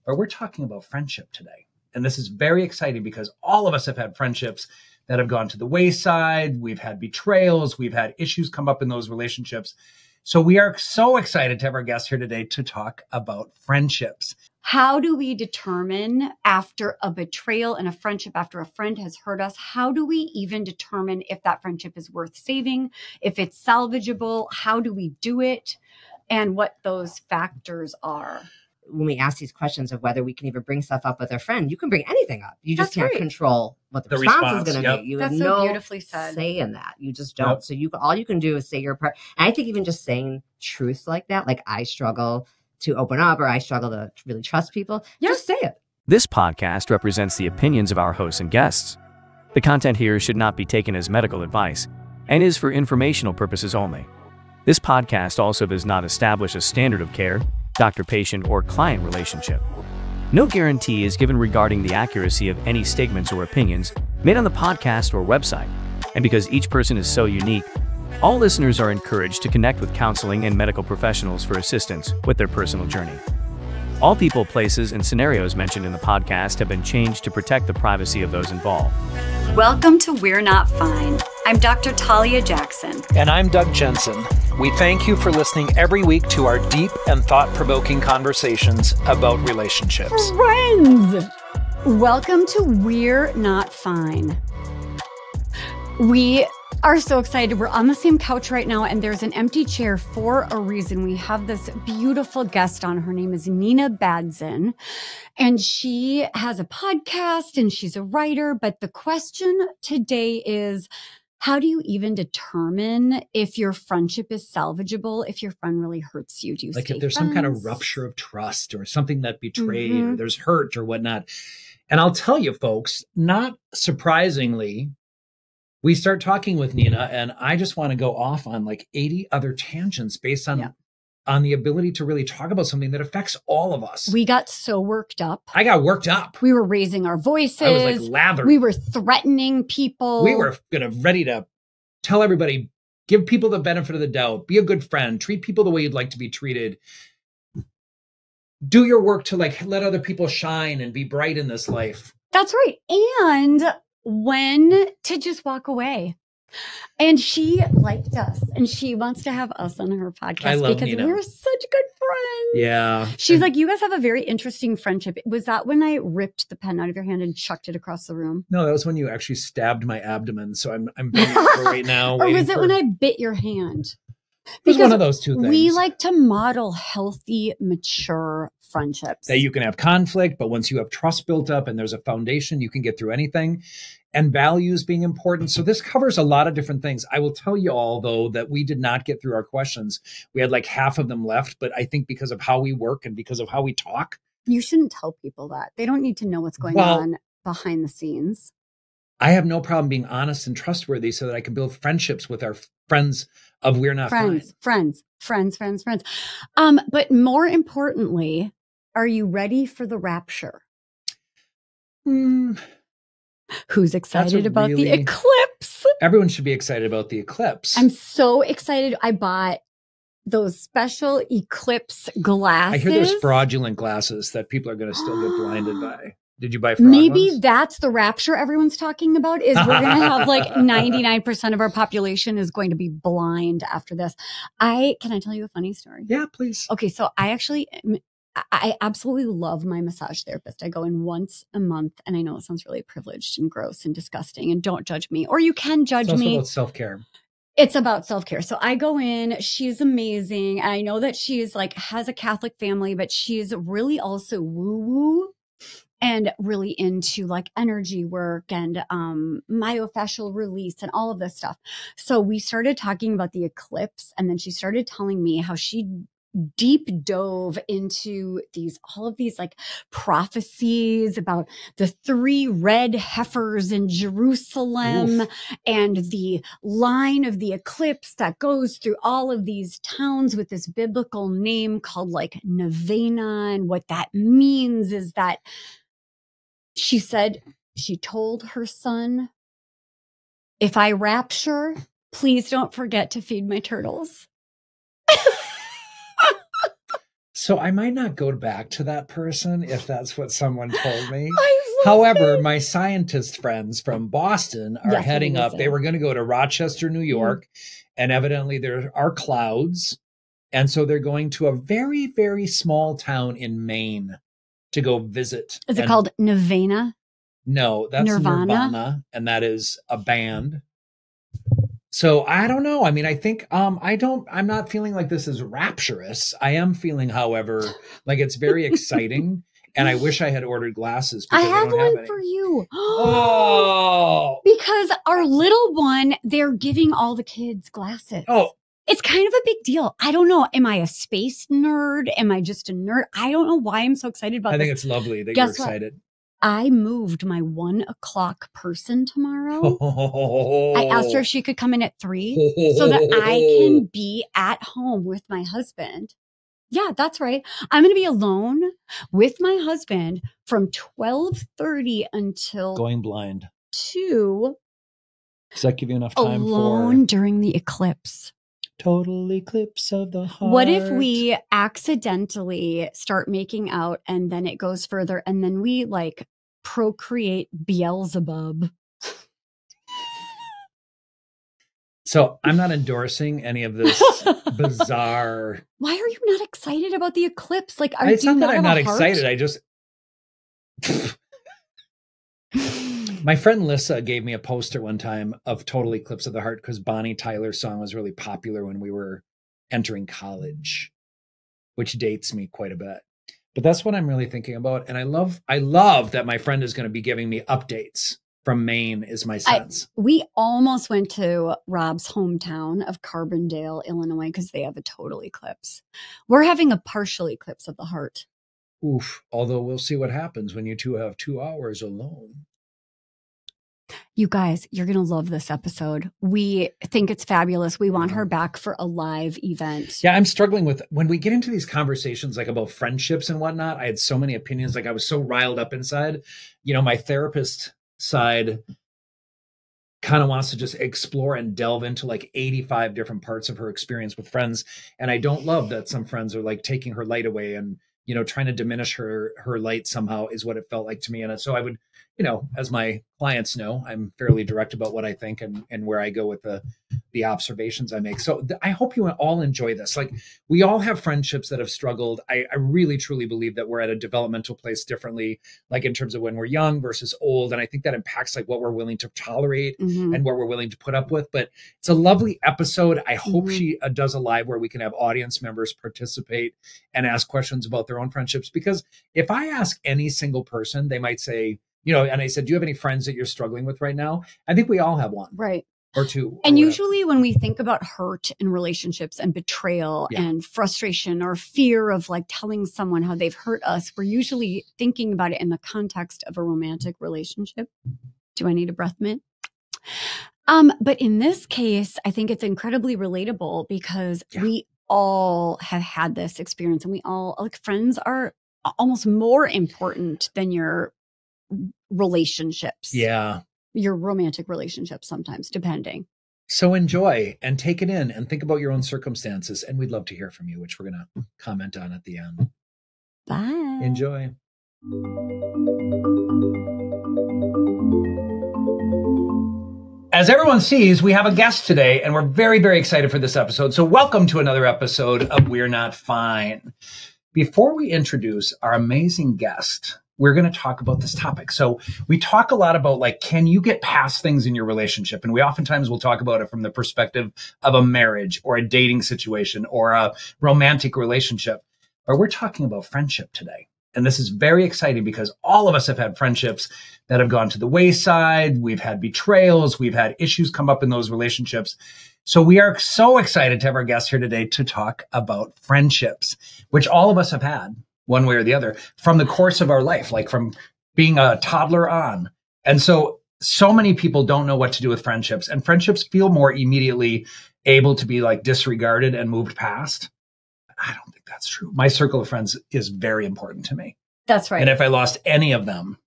but we're talking about friendship today. And this is very exciting because all of us have had friendships that have gone to the wayside. We've had betrayals. We've had issues come up in those relationships. So we are so excited to have our guest here today to talk about friendships. How do we determine after a betrayal in a friendship, after a friend has hurt us, how do we even determine if that friendship is worth saving, if it's salvageable? How do we do it? And what those factors are? When we ask these questions of whether we can even bring stuff up with a friend, you can bring anything up. You just can't control what the response is going to be. You have no beautifully said. Say in that. You just don't. So all you can do is say your part. And I think even just saying truths like that, like I struggle to open up or I struggle to really trust people, just say it. This podcast represents the opinions of our hosts and guests. The content here should not be taken as medical advice and is for informational purposes only. This podcast also does not establish a standard of care, doctor-patient, or client relationship. No guarantee is given regarding the accuracy of any statements or opinions made on the podcast or website. And because each person is so unique, all listeners are encouraged to connect with counseling and medical professionals for assistance with their personal journey. All people, places, and scenarios mentioned in the podcast have been changed to protect the privacy of those involved. Welcome to We're Not Fine. I'm Dr. Talia Jackson. And I'm Doug Jensen. We thank you for listening every week to our deep and thought-provoking conversations about relationships. Friends! Welcome to We're Not Fine. We are so excited. We're on the same couch right now, and there's an empty chair for a reason. We have this beautiful guest on. Her name is Nina Badzin, and she has a podcast, and she's a writer. But the question today is, how do you even determine if your friendship is salvageable, if your friend really hurts you? Do you like stay if there's friends? some kind of rupture of trust or something that betrayed or there's hurt or whatnot? And I'll tell you, folks, not surprisingly, we start talking with Nina, and I just want to go off on like 80 other tangents based on the ability to really talk about something that affects all of us. We got so worked up. I got worked up. We were raising our voices. I was like lathered. We were threatening people. We were ready to tell everybody, give people the benefit of the doubt, be a good friend, treat people the way you'd like to be treated. Do your work to like let other people shine and be bright in this life. That's right. And when to just walk away. And she liked us, and she wants to have us on her podcast because Nina. we're such good friends. Yeah. She's like, you guys have a very interesting friendship. Was that when I ripped the pen out of your hand and chucked it across the room? No, that was when you actually stabbed my abdomen. So I'm bending over right now. Or was it when I bit your hand? It was one of those two things. We like to model healthy, mature friendships. That you can have conflict, but once you have trust built up and there's a foundation, you can get through anything. And values being important. So this covers a lot of different things. I will tell you all, though, that we did not get through our questions. We had like half of them left, but I think because of how we work and because of how we talk. You shouldn't tell people that. They don't need to know what's going on behind the scenes. I have no problem being honest and trustworthy so that I can build friendships with our friends of We're Not Fine. Friends. But more importantly, are you ready for the rapture? Who's excited about the eclipse? Everyone should be excited about the eclipse. I'm so excited. I bought those special eclipse glasses. I hear there's fraudulent glasses that people are going to still get blinded by. Did you buy fraud ones? That's the rapture everyone's talking about, is we're going to have like 99% of our population is going to be blind after this. Can I tell you a funny story? Yeah, please. Okay, so I absolutely love my massage therapist. I go in once a month, and I know it sounds really privileged and gross and disgusting, and don't judge me, or you can judge me. It's also about self-care. It's about self-care. So I go in, she's amazing. And I know that she's like, has a Catholic family, but she's really also woo-woo and really into like energy work and myofascial release and all of this stuff. So we started talking about the eclipse, and then she started telling me how she deep dove into all of these like prophecies about the 3 red heifers in Jerusalem and the line of the eclipse that goes through all of these towns with this biblical name called like Nevena. And what that means is that she said, she told her son, if I rapture, please don't forget to feed my turtles. So I might not go back to that person if that's what someone told me. I love However, it. my scientist friends from Boston are Yes, heading up. They amazing. were going to go to Rochester, New York, and evidently there are clouds. And so they're going to a very, very small town in Maine to go visit. Is it And called Nirvana? No, that's Nirvana? Nirvana, and that is a band. So I don't know. I mean, I think I'm not feeling like this is rapturous. I am feeling, however, like it's very exciting. And I wish I had ordered glasses I because have don't have one any. for you. Oh. Because our little one, they're giving all the kids glasses. Oh. It's kind of a big deal. I don't know. Am I a space nerd? Am I just a nerd? I don't know why I'm so excited about I this. think it's lovely that Guess you're what? excited. I moved my 1 o'clock person tomorrow. I asked her if she could come in at 3 so that I can be at home with my husband. Yeah, that's right. I'm going to be alone with my husband from 12:30 until Going blind. 2. Does that give you enough time Alone for during the eclipse. total eclipse of the heart? What if we accidentally start making out and then it goes further and then we like procreate Beelzebub? So I'm not endorsing any of this bizarre. Why are you not excited about the eclipse? Like, It's do you not that I'm have not a heart? excited. I just. My friend Lissa gave me a poster one time of Total Eclipse of the Heart because Bonnie Tyler's song was really popular when we were entering college, which dates me quite a bit. But that's what I'm really thinking about. And I love that my friend is going to be giving me updates from Maine is my sense. We almost went to Rob's hometown of Carbondale, Illinois, because they have a total eclipse. We're having a partial eclipse of the heart. Oof. Although we'll see what happens when you two have 2 hours alone. You guys, you're going to love this episode. We think it's fabulous. We want her back for a live event. Yeah, I'm struggling with when we get into these conversations like about friendships and whatnot. I had so many opinions. Like I was so riled up inside. You know, my therapist side kind of wants to just explore and delve into like 85 different parts of her experience with friends. And I don't love that some friends are like taking her light away and, you know, trying to diminish her light somehow is what it felt like to me. And so I would, you know, as my clients know, I'm fairly direct about what I think and where I go with the observations I make. So I hope you all enjoy this. Like we all have friendships that have struggled. I really, truly believe that we're at a developmental place differently, like in terms of when we're young versus old. And I think that impacts like what we're willing to tolerate and what we're willing to put up with. But it's a lovely episode. I hope she does a live where we can have audience members participate and ask questions about their own friendships. Because if I ask any single person, they might say, you know, and I said, do you have any friends that you're struggling with right now? I think we all have one. Right. Or two. Or and whatever. usually when we think about hurt in relationships and betrayal and frustration or fear of like telling someone how they've hurt us, we're usually thinking about it in the context of a romantic relationship. Do I need a breath mint? But in this case, I think it's incredibly relatable because we all have had this experience and we all, like, friends are almost more important than your relationships. Yeah. Your romantic relationships sometimes, depending. So enjoy and take it in and think about your own circumstances. And we'd love to hear from you, which we're going to comment on at the end. Bye. Enjoy. As everyone sees, we have a guest today, and we're very, very excited for this episode. So welcome to another episode of We're Not Fine. Before we introduce our amazing guest, we're going to talk about this topic. So we talk a lot about, like, can you get past things in your relationship? And we oftentimes will talk about it from the perspective of a marriage or a dating situation or a romantic relationship. But we're talking about friendship today. And this is very exciting because all of us have had friendships that have gone to the wayside. We've had betrayals. We've had issues come up in those relationships. So we are so excited to have our guest here today to talk about friendships, which all of us have had one way or the other from the course of our life, like from being a toddler on. And so many people don't know what to do with friendships, and friendships feel more immediately able to be like disregarded and moved past. I don't think that's true. My circle of friends is very important to me. That's right. And if I lost any of them,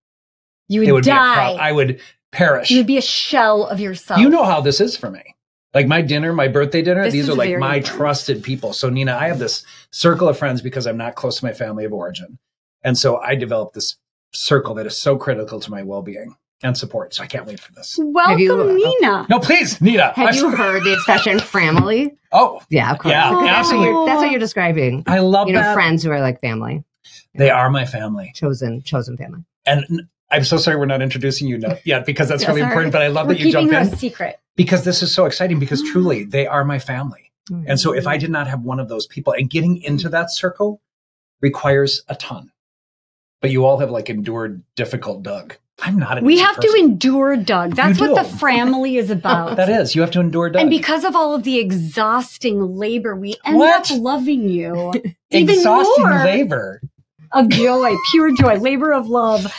you would die. I would perish. You would be a shell of yourself. You know how this is for me. Like my dinner, my birthday dinner, these are like my important. trusted people. So Nina, I have this circle of friends because I'm not close to my family of origin. And so I developed this circle that is so critical to my well-being and support. So I can't wait for this. Welcome, Nina. No, please, Nina. Have you heard the expression family? Oh, yeah, of course. Yeah, absolutely. That's what you're describing. I love that. Friends who are like family. They are my family. Chosen family. And I'm so sorry we're not introducing you yet because that's really important, but I love that you jump in. We're keeping her a secret. Because this is so exciting because truly they are my family. And so if I did not have one of those people, and getting into that circle requires a ton. But you all have like endured difficult Doug. I'm not an We easy have person. to endure Doug. That's what the family is about. That is. You have to endure Doug. And because of all of the exhausting labor, we end up loving you. Even Exhausting more labor. of joy, pure joy, labor of love.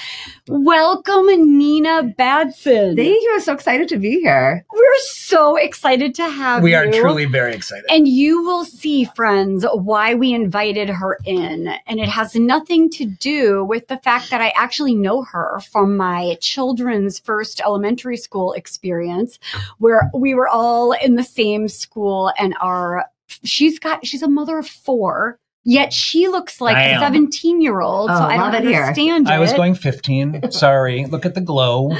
Welcome, Nina Badzin. Thank you. I'm so excited to be here. We're so excited to have you. We are truly very excited. And you will see, friends, why we invited her in. And it has nothing to do with the fact that I actually know her from my children's first elementary school experience, where we were all in the same school and she's a mother of 4. Yet she looks like a 17-year-old, so I don't understand it. I was going 15. Sorry. Look at the glow.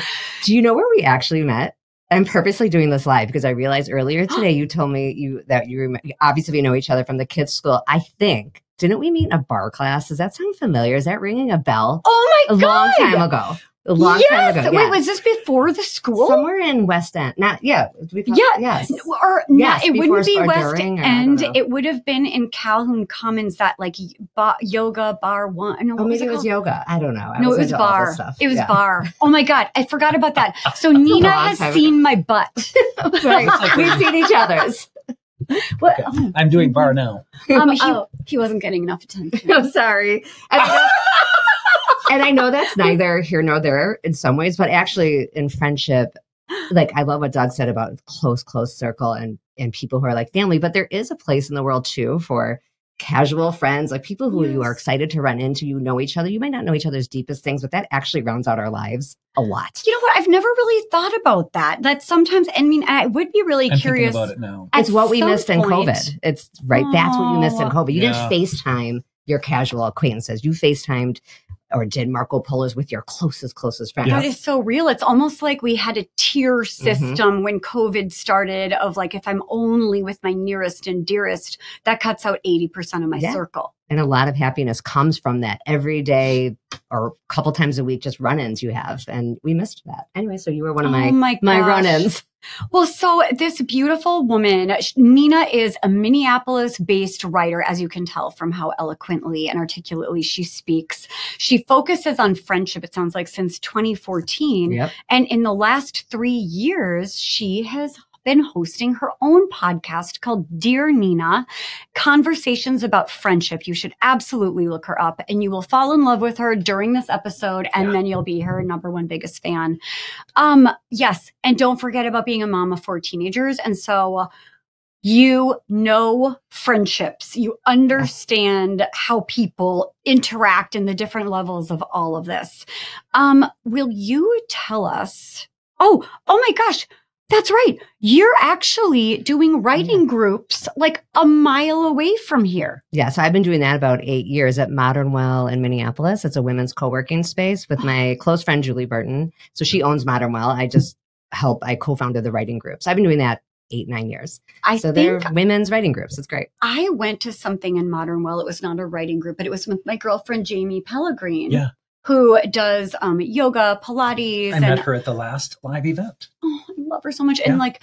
Do you know where we actually met? I'm purposely doing this live because I realized earlier today you told me that you obviously know each other from the kids' school. I think, didn't we meet in a bar class? Does that sound familiar? Is that ringing a bell? Oh my God! A long time ago. A long time ago. Wait, was this before the school? Somewhere in West End. Yes. Or yes, it wouldn't be West during, End. It would have been in Calhoun Commons, that like yoga bar one. No, maybe it was yoga. I don't know. No, it was bar. It was bar. Oh my God. I forgot about that. So Nina has seen my butt. Right. We've seen each other's. What? Okay. I'm doing bar now. He wasn't getting enough attention. I'm sorry. And I know that's neither here nor there in some ways, but actually in friendship, like I love what Doug said about close circle and people who are like family, but there is a place in the world too for casual friends, like people who you are excited to run into, you know each other. You might not know each other's deepest things, but that actually rounds out our lives a lot. You know what? I've never really thought about that. That sometimes, I would be really curious. Thinking about it now. It's what we missed in COVID. It's right. That's what you missed in COVID. You didn't FaceTime your casual acquaintances. You FaceTimed or did Marco Polos with your closest friends. That is so real. It's almost like we had a tier system when COVID started of like, if I'm only with my nearest and dearest, that cuts out 80% of my circle. And a lot of happiness comes from that every day or a couple times a week, just run-ins you have. And we missed that. Anyway, so you were one of my run-ins. Well, so this beautiful woman, Nina, is a Minneapolis-based writer, as you can tell from how eloquently and articulately she speaks. She focuses on friendship, it sounds like, since 2014. Yep. And in the last 3 years, she has been hosting her own podcast called Dear Nina, Conversations About Friendship. You should absolutely look her up and you will fall in love with her during this episode and then you'll be her number one biggest fan. Yes. And don't forget about being a mom of 4 teenagers. And so you know friendships. You understand how people interact in the different levels of all of this. Will you tell us? Oh my gosh. That's right. You're actually doing writing groups like a mile away from here. Yeah, so I've been doing that about 8 years at Modern Well in Minneapolis. It's a women's co-working space with my close friend, Julie Burton. So she owns Modern Well. I co-founded the writing groups. I've been doing that 8-9 years. They're women's writing groups. It's great. I went to something in Modern Well. It was not a writing group, but it was with my girlfriend, Jamie Pellegrine. Yeah. Who does yoga, Pilates. I met her at the last live event. Oh, I love her so much. Yeah. And like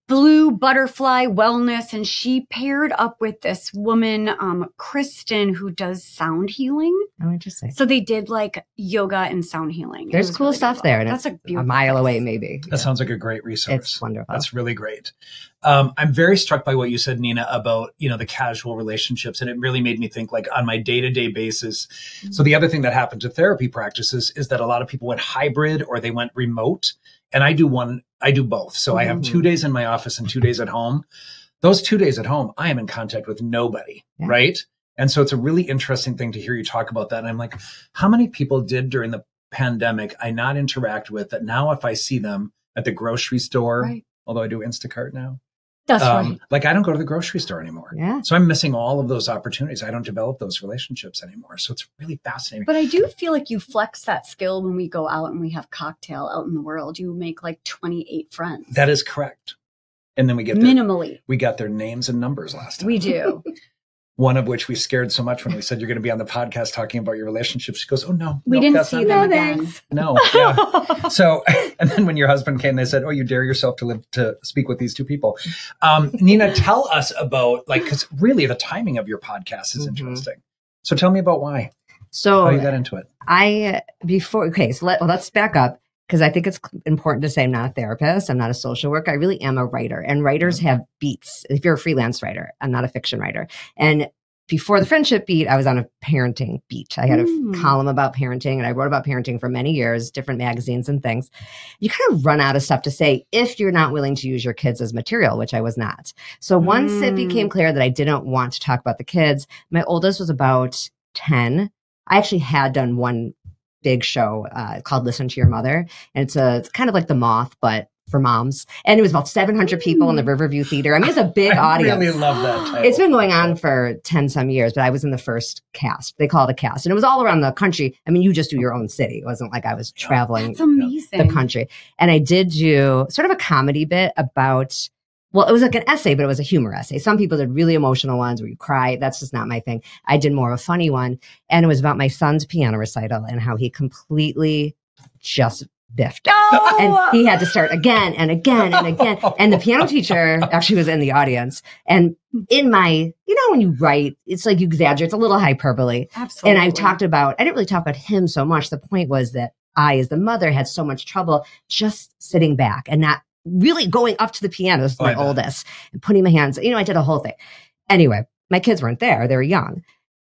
Blue Butterfly Wellness. And she paired up with this woman, Kristen, who does sound healing. Oh, interesting. So they did like yoga and sound healing. There's cool really stuff there. And that's a beautiful mile away, maybe. That sounds like a great resource. It's wonderful. That's really great. I'm very struck by what you said, Nina, about, the casual relationships. And it really made me think like on my day-to-day basis. Mm-hmm. So the other thing that happened to therapy practices is that a lot of people went hybrid or they went remote. And I do both. So I have 2 days in my office and 2 days at home. Those 2 days at home, I am in contact with nobody, right? And so it's a really interesting thing to hear you talk about that. And I'm like, how many people did during the pandemic I not interact with that now if I see them at the grocery store, although I do Instacart now, That's right. Like I don't go to the grocery store anymore. Yeah. So I'm missing all of those opportunities. I don't develop those relationships anymore. So it's really fascinating. But I do feel like you flex that skill when we go out and we have cocktail out in the world. You make like 28 friends. That is correct. And then we get minimally. We got their names and numbers last time. We do. One of which we scared so much when we said you're going to be on the podcast talking about your relationship. She goes, "Oh no, we didn't see them again." No, yeah. So, and then when your husband came, they said, "Oh, you dare yourself to speak with these two people." Nina, tell us about because really the timing of your podcast is interesting. So tell me about why. So how you got into it. Let's back up. Because I think it's important to say I'm not a therapist. I'm not a social worker. I really am a writer. And writers have beats. If you're a freelance writer, I'm not a fiction writer. And before the friendship beat, I was on a parenting beat. I had a column about parenting and I wrote about parenting for many years, different magazines and things. You kind of run out of stuff to say if you're not willing to use your kids as material, which I was not. So once it became clear that I didn't want to talk about the kids, my oldest was about 10. I actually had done one big show called Listen to Your Mother. And it's kind of like The Moth, but for moms. And it was about 700 people in the Riverview Theater. I mean, it's a big audience. I really love that title. It's been going on for 10 some years, but I was in the first cast. They call it a cast. And it was all around the country. I mean, you just do your own city. It wasn't like I was traveling That's amazing. the country. And I did do sort of a comedy bit about, well, it was like an essay, but it was a humor essay. Some people did really emotional ones where you cry. That's just not my thing. I did more of a funny one. And it was about my son's piano recital and how he completely just biffed. Oh! And he had to start again and again and again. And the piano teacher actually was in the audience. And in my, when you write, it's like you exaggerate. It's a little hyperbole. Absolutely. And I didn't really talk about him so much. The point was that I, as the mother, had so much trouble just sitting back and not really going up to the piano. This is my oldest and putting my hands, I did a whole thing. Anyway, my kids weren't there. They were young.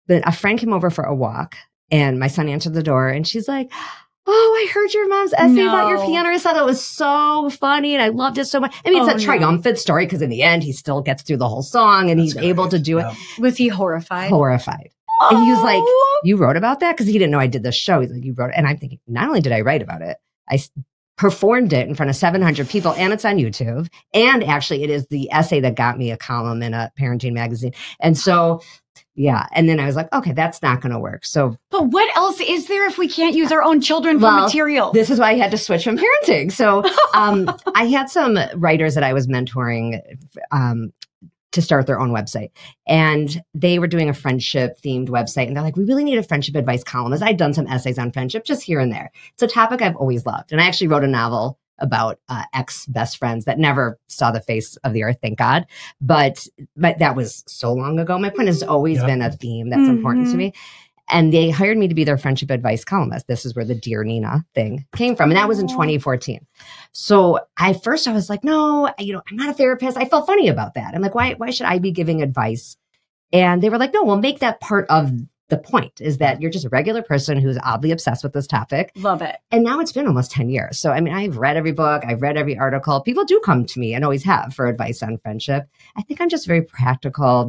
But a friend came over for a walk and my son answered the door and she's like, "Oh, I heard your mom's essay about your piano recital. It was so funny and I loved it so much." I mean, it's a triumphant story because in the end, he still gets through the whole song and he's able to do it. Was he horrified? Horrified. Oh. And he was like, "You wrote about that?" Because he didn't know I did this show. He's like, "You wrote it." And I'm thinking, not only did I write about it, I performed it in front of 700 people and it's on YouTube. And actually it is the essay that got me a column in a parenting magazine. And so, yeah. And then I was like, okay, that's not going to work. So, but what else is there if we can't use our own children for material? This is why I had to switch from parenting. So, I had some writers that I was mentoring, to start their own website. And they were doing a friendship themed website. And they're like, "We really need a friendship advice columnist." I'd done some essays on friendship just here and there. It's a topic I've always loved. And I actually wrote a novel about ex-best friends that never saw the face of the earth, thank God. But that was so long ago. My point has always been a theme that's important to me. And they hired me to be their friendship advice columnist. This is where the Dear Nina thing came from. And that was in 2014. So I was like, no, I'm not a therapist. I felt funny about that. I'm like, why should I be giving advice? And they were like, no, we'll make that part of the point, is that you're just a regular person who's oddly obsessed with this topic. Love it. And now it's been almost 10 years. So, I mean, I've read every book. I've read every article. People do come to me and always have for advice on friendship. I think I'm just a very practical,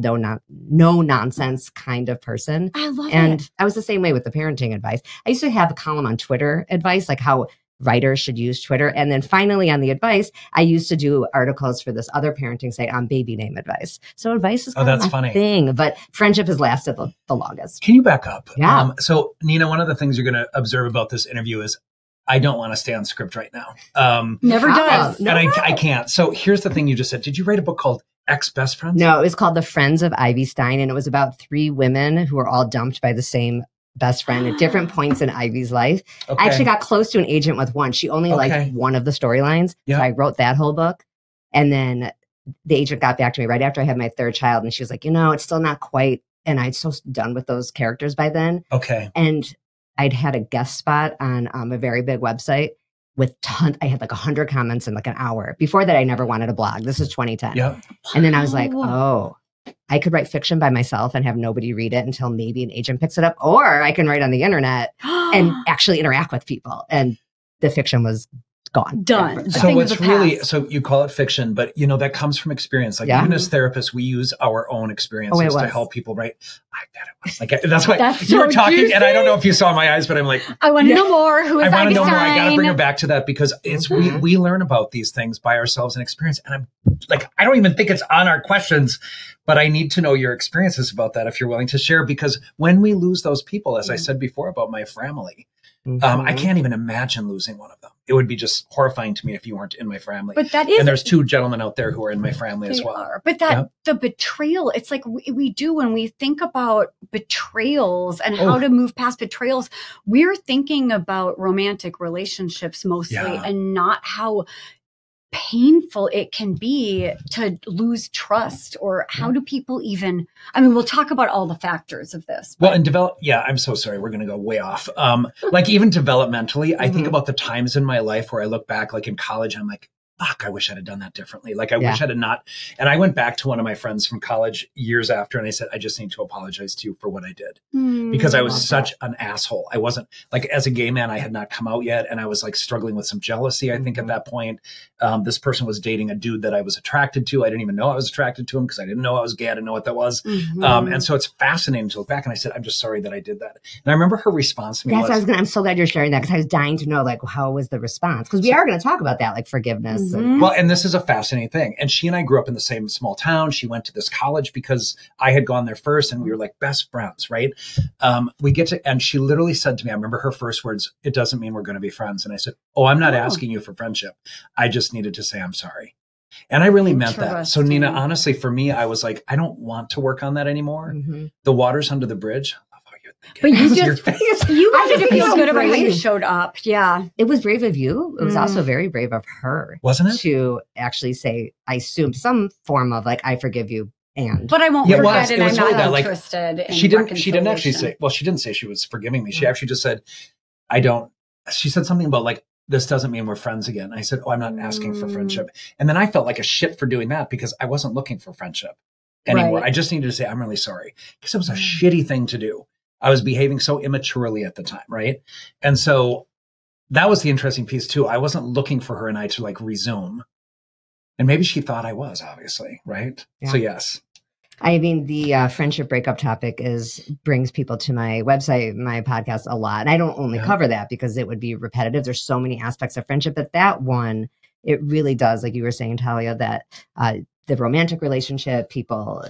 no nonsense kind of person. I love it. And I was the same way with the parenting advice. I used to have a column on Twitter advice, like how writers should use Twitter. And then finally on the advice, I used to do articles for this other parenting site on baby name advice. So advice is kind of my thing, but friendship has lasted the longest. Can you back up? Yeah. So Nina, one of the things you're going to observe about this interview is I don't want to stay on script right now. Never does. And I can't. So here's the thing you just said. Did you write a book called Ex-Best Friends? No, it was called The Friends of Ivy Stein. And it was about 3 women who were all dumped by the same best friend at different points in Ivy's life. Okay. I actually got close to an agent with one. She only liked one of the storylines. So I wrote that whole book. And then the agent got back to me right after I had my 3rd child. And she was like, it's still not quite. And I'd so done with those characters by then. Okay. And I'd had a guest spot on a very big website with I had like 100 comments in like an hour. Before that, I never wanted a blog. This is 2010. Yeah. And then I was like, I could write fiction by myself and have nobody read it until maybe an agent picks it up, or I can write on the internet and actually interact with people. And the fiction was gone. Done. Yeah. So what's really, so you call it fiction, but you know, that comes from experience. Like even as therapists, we use our own experiences to help people, right? I bet it was like, that's why you were talking. juicy. And I don't know if you saw my eyes, but I'm like, I want to know more. Who is I want to know more. I got to Einstein? bring her back to that because it's, we learn about these things by ourselves and experience. And I'm like, I don't even think it's on our questions, but I need to know your experiences about that if you're willing to share, because when we lose those people, as I said before about my family, I can't even imagine losing one of them. It would be just horrifying to me if you weren't in my family. But that is, and there's two gentlemen out there who are in my family as well. But that the betrayal, it's like we do when we think about betrayals and how to move past betrayals, we're thinking about romantic relationships mostly and not how painful it can be to lose trust, or how do people even, I mean, we'll talk about all the factors of this. Well, and I'm so sorry. We're going to go way off. Like even developmentally, I think about the times in my life where I look back, like in college, I'm like, fuck, I wish I'd have done that differently. Like I wish I'd have not. And I went back to one of my friends from college years after, and I said, I just need to apologize to you for what I did. Because I was such an asshole. I wasn't like, as a gay man, I had not come out yet. And I was like struggling with some jealousy, I think at that point. This person was dating a dude that I was attracted to. I didn't even know I was attracted to him because I didn't know I was gay. I didn't know what that was. And so it's fascinating to look back. And I said, I'm just sorry that I did that. And I remember her response to me I'm so glad you're sharing that, because I was dying to know, like, how was the response? Because we are going to talk about that, like forgiveness. Well, and this is a fascinating thing. And she and I grew up in the same small town. She went to this college because I had gone there first, and we were like best friends, right? And she literally said to me, I remember her first words, it doesn't mean we're going to be friends. And I said, I'm not asking you for friendship. I just needed to say, I'm sorry. And I really meant that. So Nina, honestly, for me, I was like, I don't want to work on that anymore. The water's under the bridge. But you just, you wanted to feel good about how you showed up. Yeah. It was brave of you. It was also very brave of her. Wasn't it? To actually say, I assumed some form of like, I forgive you. But I won't forget it. I'm not interested in she didn't actually say, well, she didn't say she was forgiving me. She actually just said, she said something about like, this doesn't mean we're friends again. I said, I'm not asking for friendship. And then I felt like a shit for doing that because I wasn't looking for friendship anymore. I just needed to say, I'm really sorry, because it was a shitty thing to do. I was behaving so immaturely at the time, right? And so that was the interesting piece too. I wasn't looking for her and I to like resume. And maybe she thought I was, obviously, right? Yeah. So yes. I mean, the friendship breakup topic brings people to my website, my podcast a lot. And I don't only cover that because it would be repetitive. There's so many aspects of friendship, but that one, it really does, like you were saying, Talia, that the romantic relationship, people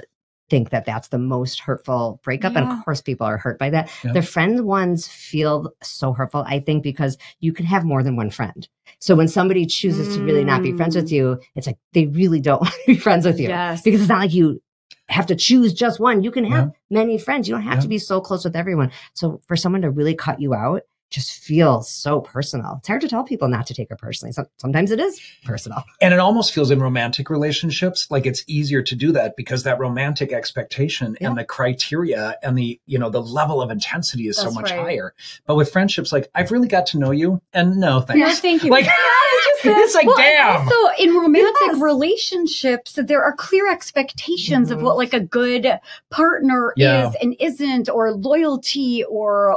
think that that's the most hurtful breakup. And of course, people are hurt by that. The friend ones feel so hurtful, I think, because you can have more than one friend. So when somebody chooses to really not be friends with you, it's like they really don't want to be friends with you. Because it's not like you have to choose just one. You can have many friends. You don't have to be so close with everyone. So for someone to really cut you out just feels so personal. It's hard to tell people not to take it personally. Sometimes it is personal. And it almost feels in romantic relationships like it's easier to do that because that romantic expectation and the criteria and the, the level of intensity is so much higher. But with friendships, like I've really got to know you and no, thanks. Yeah, thank you. Like, it's like, damn. So in romantic relationships, there are clear expectations of what like a good partner is and isn't, or loyalty, or,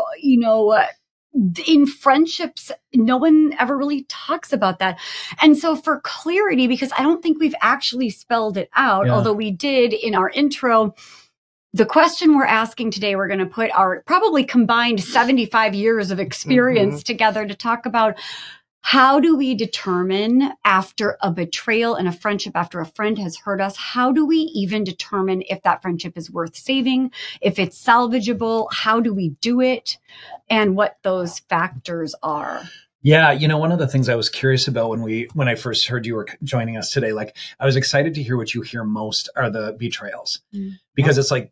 in friendships, no one ever really talks about that. And so for clarity, because I don't think we've actually spelled it out, although we did in our intro, the question we're asking today, we're going to put our probably combined 75 years of experience together to talk about how do we determine after a betrayal and a friendship, after a friend has hurt us, how do we even determine if that friendship is worth saving, if it's salvageable, how do we do it, and what those factors are? Yeah. One of the things I was curious about when I first heard you were joining us today, like I was excited to hear what you hear most are the betrayals, because it's like,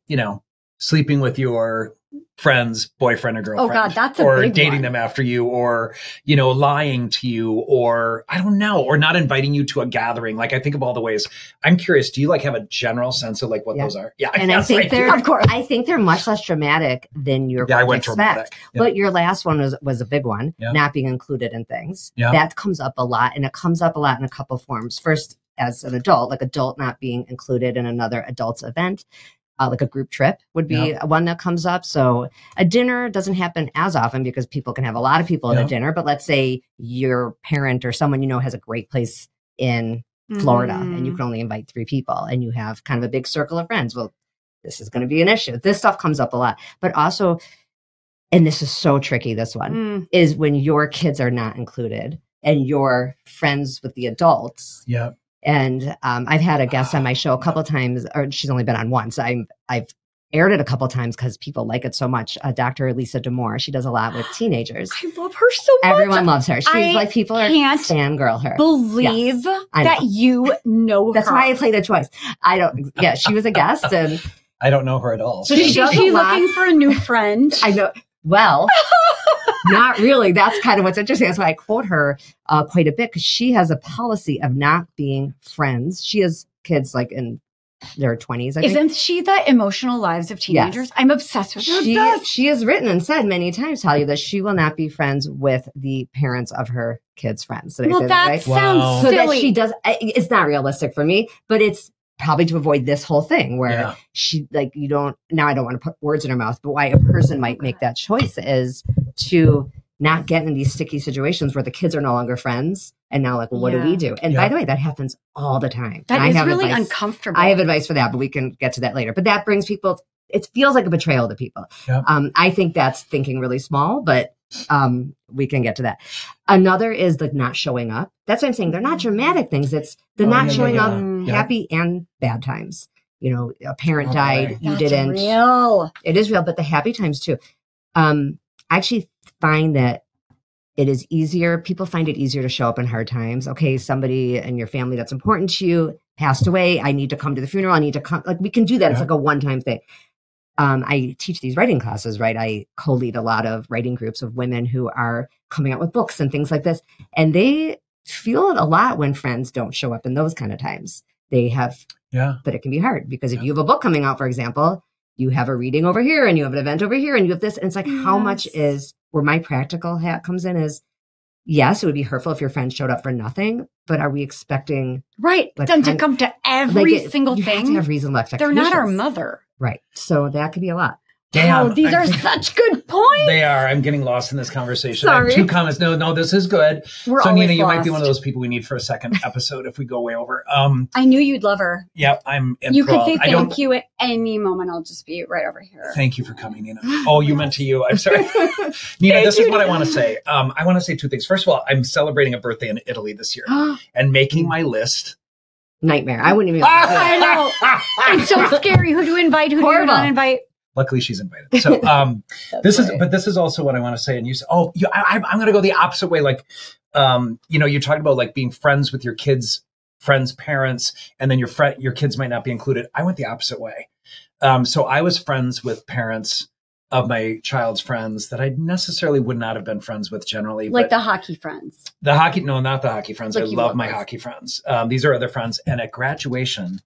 sleeping with your friend's boyfriend or girlfriend. Oh God, that's a or big dating one. them after you, or, lying to you, or I don't know, or not inviting you to a gathering. Like I think of all the ways. I'm curious, do you like have a general sense of like what those are? Yeah. And I think I think they're much less dramatic than you're going to expect. But your last one was a big one, not being included in things. That comes up a lot, and it comes up a lot in a couple forms. First, as an adult, like adult not being included in another adult's event. like a group trip would be one that comes up. So a dinner doesn't happen as often because people can have a lot of people at a dinner. But let's say your parent or someone you know has a great place in Florida and you can only invite 3 people and you have kind of a big circle of friends. Well, this is going to be an issue. This stuff comes up a lot. But also, and this is so tricky, this one, is when your kids are not included and you're friends with the adults. Yeah. And I've had a guest on my show a couple of times, or she's only been on once. I've aired it a couple of times because people like it so much. Dr. Lisa D'Amour, she does a lot with teenagers. I love her so much. Everyone loves her. She's like, people are fangirl her. Believe that you know her. That's why I played a choice. I don't. Yeah, she was a guest, and I don't know her at all. So she's looking for a new friend. I know. Well, not really. That's kind of what's interesting. That's why I quote her quite a bit, because she has a policy of not being friends. She has kids like in their 20s. Isn't she the emotional lives of teenagers? Yes. I'm obsessed with her. She has written and said many times, Talia, that she will not be friends with the parents of her kids' friends. Well, that sounds silly. So that she does. It's not realistic for me, but it's probably to avoid this whole thing where she, like, you don't, now I don't want to put words in her mouth, but why a person might make that choice is to not get in these sticky situations where the kids are no longer friends. And now, like, well, what do we do? And by the way, that happens all the time. That is really uncomfortable. I have advice for that, but we can get to that later. But that brings people, it feels like a betrayal to people. Yep. I think that's thinking really small, but we can get to that. Another is like not showing up. That's what I'm saying. They're not dramatic things. It's the not showing up happy and bad times. You know, a parent died, you didn't. Real. It is real, but the happy times too. I actually find that it is easier. People find it easier to show up in hard times. Okay, somebody in your family that's important to you passed away. I need to come to the funeral. I need to come. Like, we can do that. Yeah. It's like a one-time thing. I teach these writing classes, right? I co-lead a lot of writing groups of women who are coming out with books and things like this. And they feel it a lot when friends don't show up in those kind of times. They have, but it can be hard because if you have a book coming out, for example, you have a reading over here and you have an event over here and you have this. And it's like, how much is, where my practical hat comes in is, yes, it would be hurtful if your friend showed up for nothing, but are we expecting them to come to every single thing? You have to have reasonable expectations. They're not our mother. Right. So that could be a lot. Damn. Oh, these are such good points. They are. I'm getting lost in this conversation. Sorry. I have 2 comments. No, this is good. We're so Nina, you lost. might be one of those people we need for a second episode if we go way over. I knew you'd love her. Yeah, I'm enthralled. You could say thank you at any moment. I'll just be right over here. Thank you for coming, Nina. Oh, you meant to you. I'm sorry. Nina, this is what I want to say. I want to say 2 things. First of all, I'm celebrating a birthday in Italy this year and making my list. Nightmare. I wouldn't even. I know. It's so scary. Who to invite? Who do you not invite? Luckily, she's invited. So this is also what I want to say. And you say, I'm going to go the opposite way. Like, you talked about like being friends with your kids, friends' parents, and then your kids might not be included. I went the opposite way. So I was friends with parents of my child's friends that I necessarily would not have been friends with generally. Like the hockey friends. No, not the hockey friends. Like I love my hockey friends. These are other friends. And at graduation,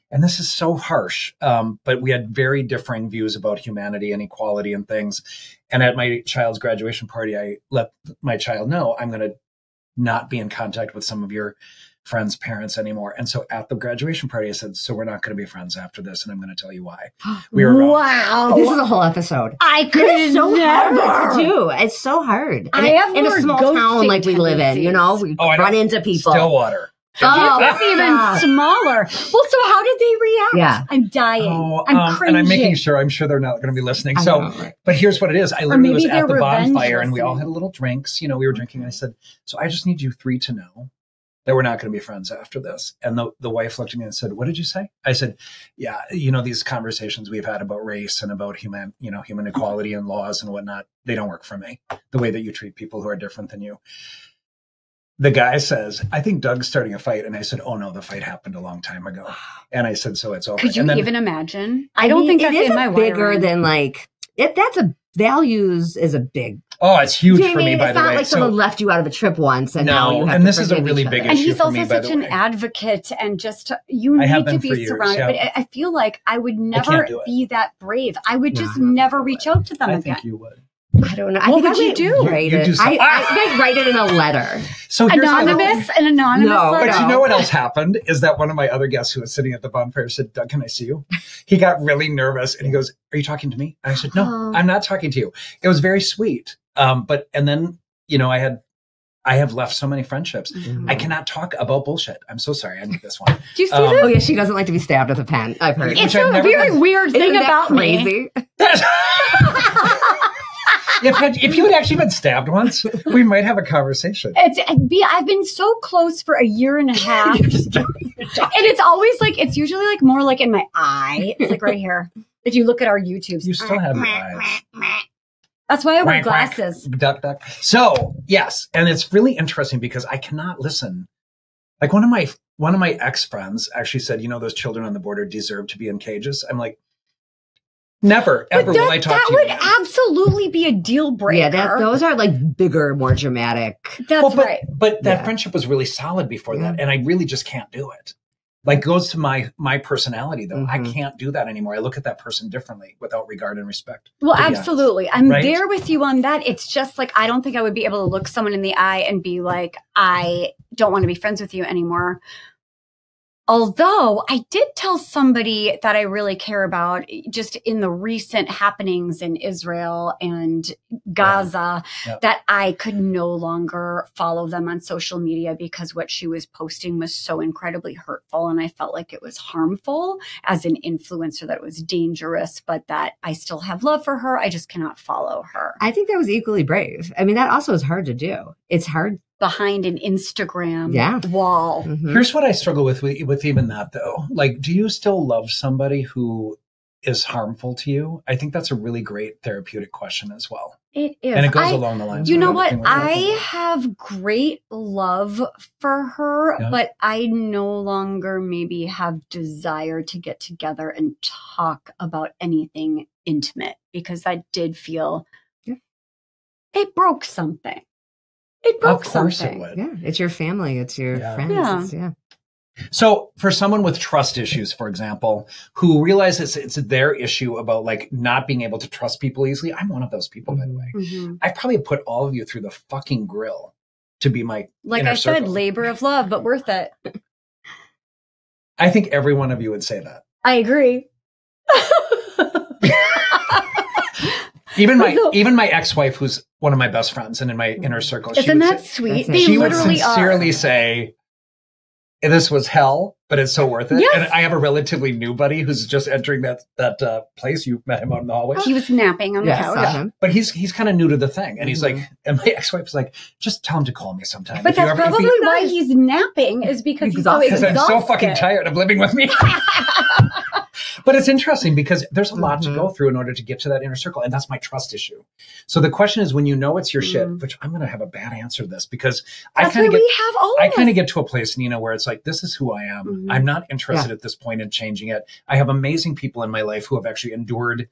and this is so harsh, but we had very differing views about humanity and equality and things. And at my child's graduation party, I let my child know I'm going to not be in contact with some of your friends' parents anymore. And so at the graduation party, I said, so we're not going to be friends after this. And I'm going to tell you why. We were wrong. Wow. This is a whole episode. I could never. Hard to do. It's so hard. I have in a small town like we live in, we run into people. Stillwater. That's even smaller. Well, so how did they react? Yeah. I'm dying. I'm cringing. And I'm making sure, I'm sure they're not going to be listening. But here's what it is. I literally was at the bonfire and we all had little drinks. We were drinking. And I said, so I just need you 3 to know that we're not going to be friends after this. And the wife looked at me and said, what did you say? I said, yeah, these conversations we've had about race and about human equality and laws and whatnot, they don't work for me. The way that you treat people who are different than you. The guy says, I think Doug's starting a fight. And I said, oh no, the fight happened a long time ago. And I said, so it's over. Could you even imagine? I don't think that's in my bigger than like, values is a big. Oh, it's huge for me, by the way. It's not like someone left you out of a trip once and now you have and this is a really big issue for me, by the way. And he's also such an advocate and just, you need to be surrounded. But I feel like I would never be that brave. I would just never reach out to them again. I think you would. I don't know. What would you do? I might write it in a letter. So here's Anonymous? An anonymous letter? But you know what else happened is that one of my other guests who was sitting at the bonfire said, Doug, can I see you? He got really nervous and he goes, are you talking to me? And I said, no, I'm not talking to you. It was very sweet. And then, you know, I have left so many friendships. I cannot talk about bullshit. I'm so sorry. I need this one. Do you see this? Oh yeah, she doesn't like to be stabbed with a pen. I've heard. It's a very weird thing about crazy? me. If you had actually been stabbed once, we might have a conversation. I've been so close for a year and a half. And it's always like, it's usually like more like in my eye. It's like right here. If you look at our YouTubes. You still have your eyes. That's why I wear glasses. Duck, duck. So yes, and it's really interesting because I cannot listen. Like one of my ex-friends actually said, you know, those children on the border deserve to be in cages. I'm like, never, ever will I talk to you. That would absolutely be a deal breaker. Yeah, those are like bigger, more dramatic. That's right. But that friendship was really solid before that, and I really just can't do it. Like goes to my personality though. I can't do that anymore. I look at that person differently without regard and respect. Well, absolutely. I'm there with you on that. It's just like, I don't think I would be able to look someone in the eye and be like, I don't want to be friends with you anymore. Although I did tell somebody that I really care about just in the recent happenings in Israel and Gaza that I could no longer follow them on social media because what she was posting was so incredibly hurtful. And I felt like it was harmful as an influencer, that it was dangerous, but that I still have love for her. I just cannot follow her. I think that was equally brave. I mean, that also is hard to do. It's hard. Behind an Instagram wall. Here's what I struggle with even that though. Like, do you still love somebody who is harmful to you? I think that's a really great therapeutic question as well. It is. And it goes along the lines. You know what? I have great love for her, but I no longer maybe have desire to get together and talk about anything intimate because that did feel it broke something. It broke something. Of course it would. Yeah, it's your family. It's your friends. Yeah. So for someone with trust issues, for example, who realizes it's their issue about like not being able to trust people easily. I'm one of those people, by the way. I probably put all of you through the fucking grill to be my inner circle. Said, labor of love, but worth it. I think every one of you would say that. I agree. Even my ex-wife, who's one of my best friends and in my inner circle, isn't that sweet? She would sincerely say, "This was hell, but it's so worth it." Yes. And I have a relatively new buddy who's just entering that place. You met him out in the hallway. He was napping on the couch. But he's kind of new to the thing, and he's like, and my ex-wife was like, "Just tell him to call me sometime." But that's probably why he's napping, is because he's so exhausted. Because I'm so fucking tired of living with me. But it's interesting because there's a lot to go through in order to get to that inner circle. And that's my trust issue. So the question is, when you know it's your shit, which I'm going to have a bad answer to this because I kind of get to a place, Nina, where it's like, this is who I am. I'm not interested at this point in changing it. I have amazing people in my life who have actually endured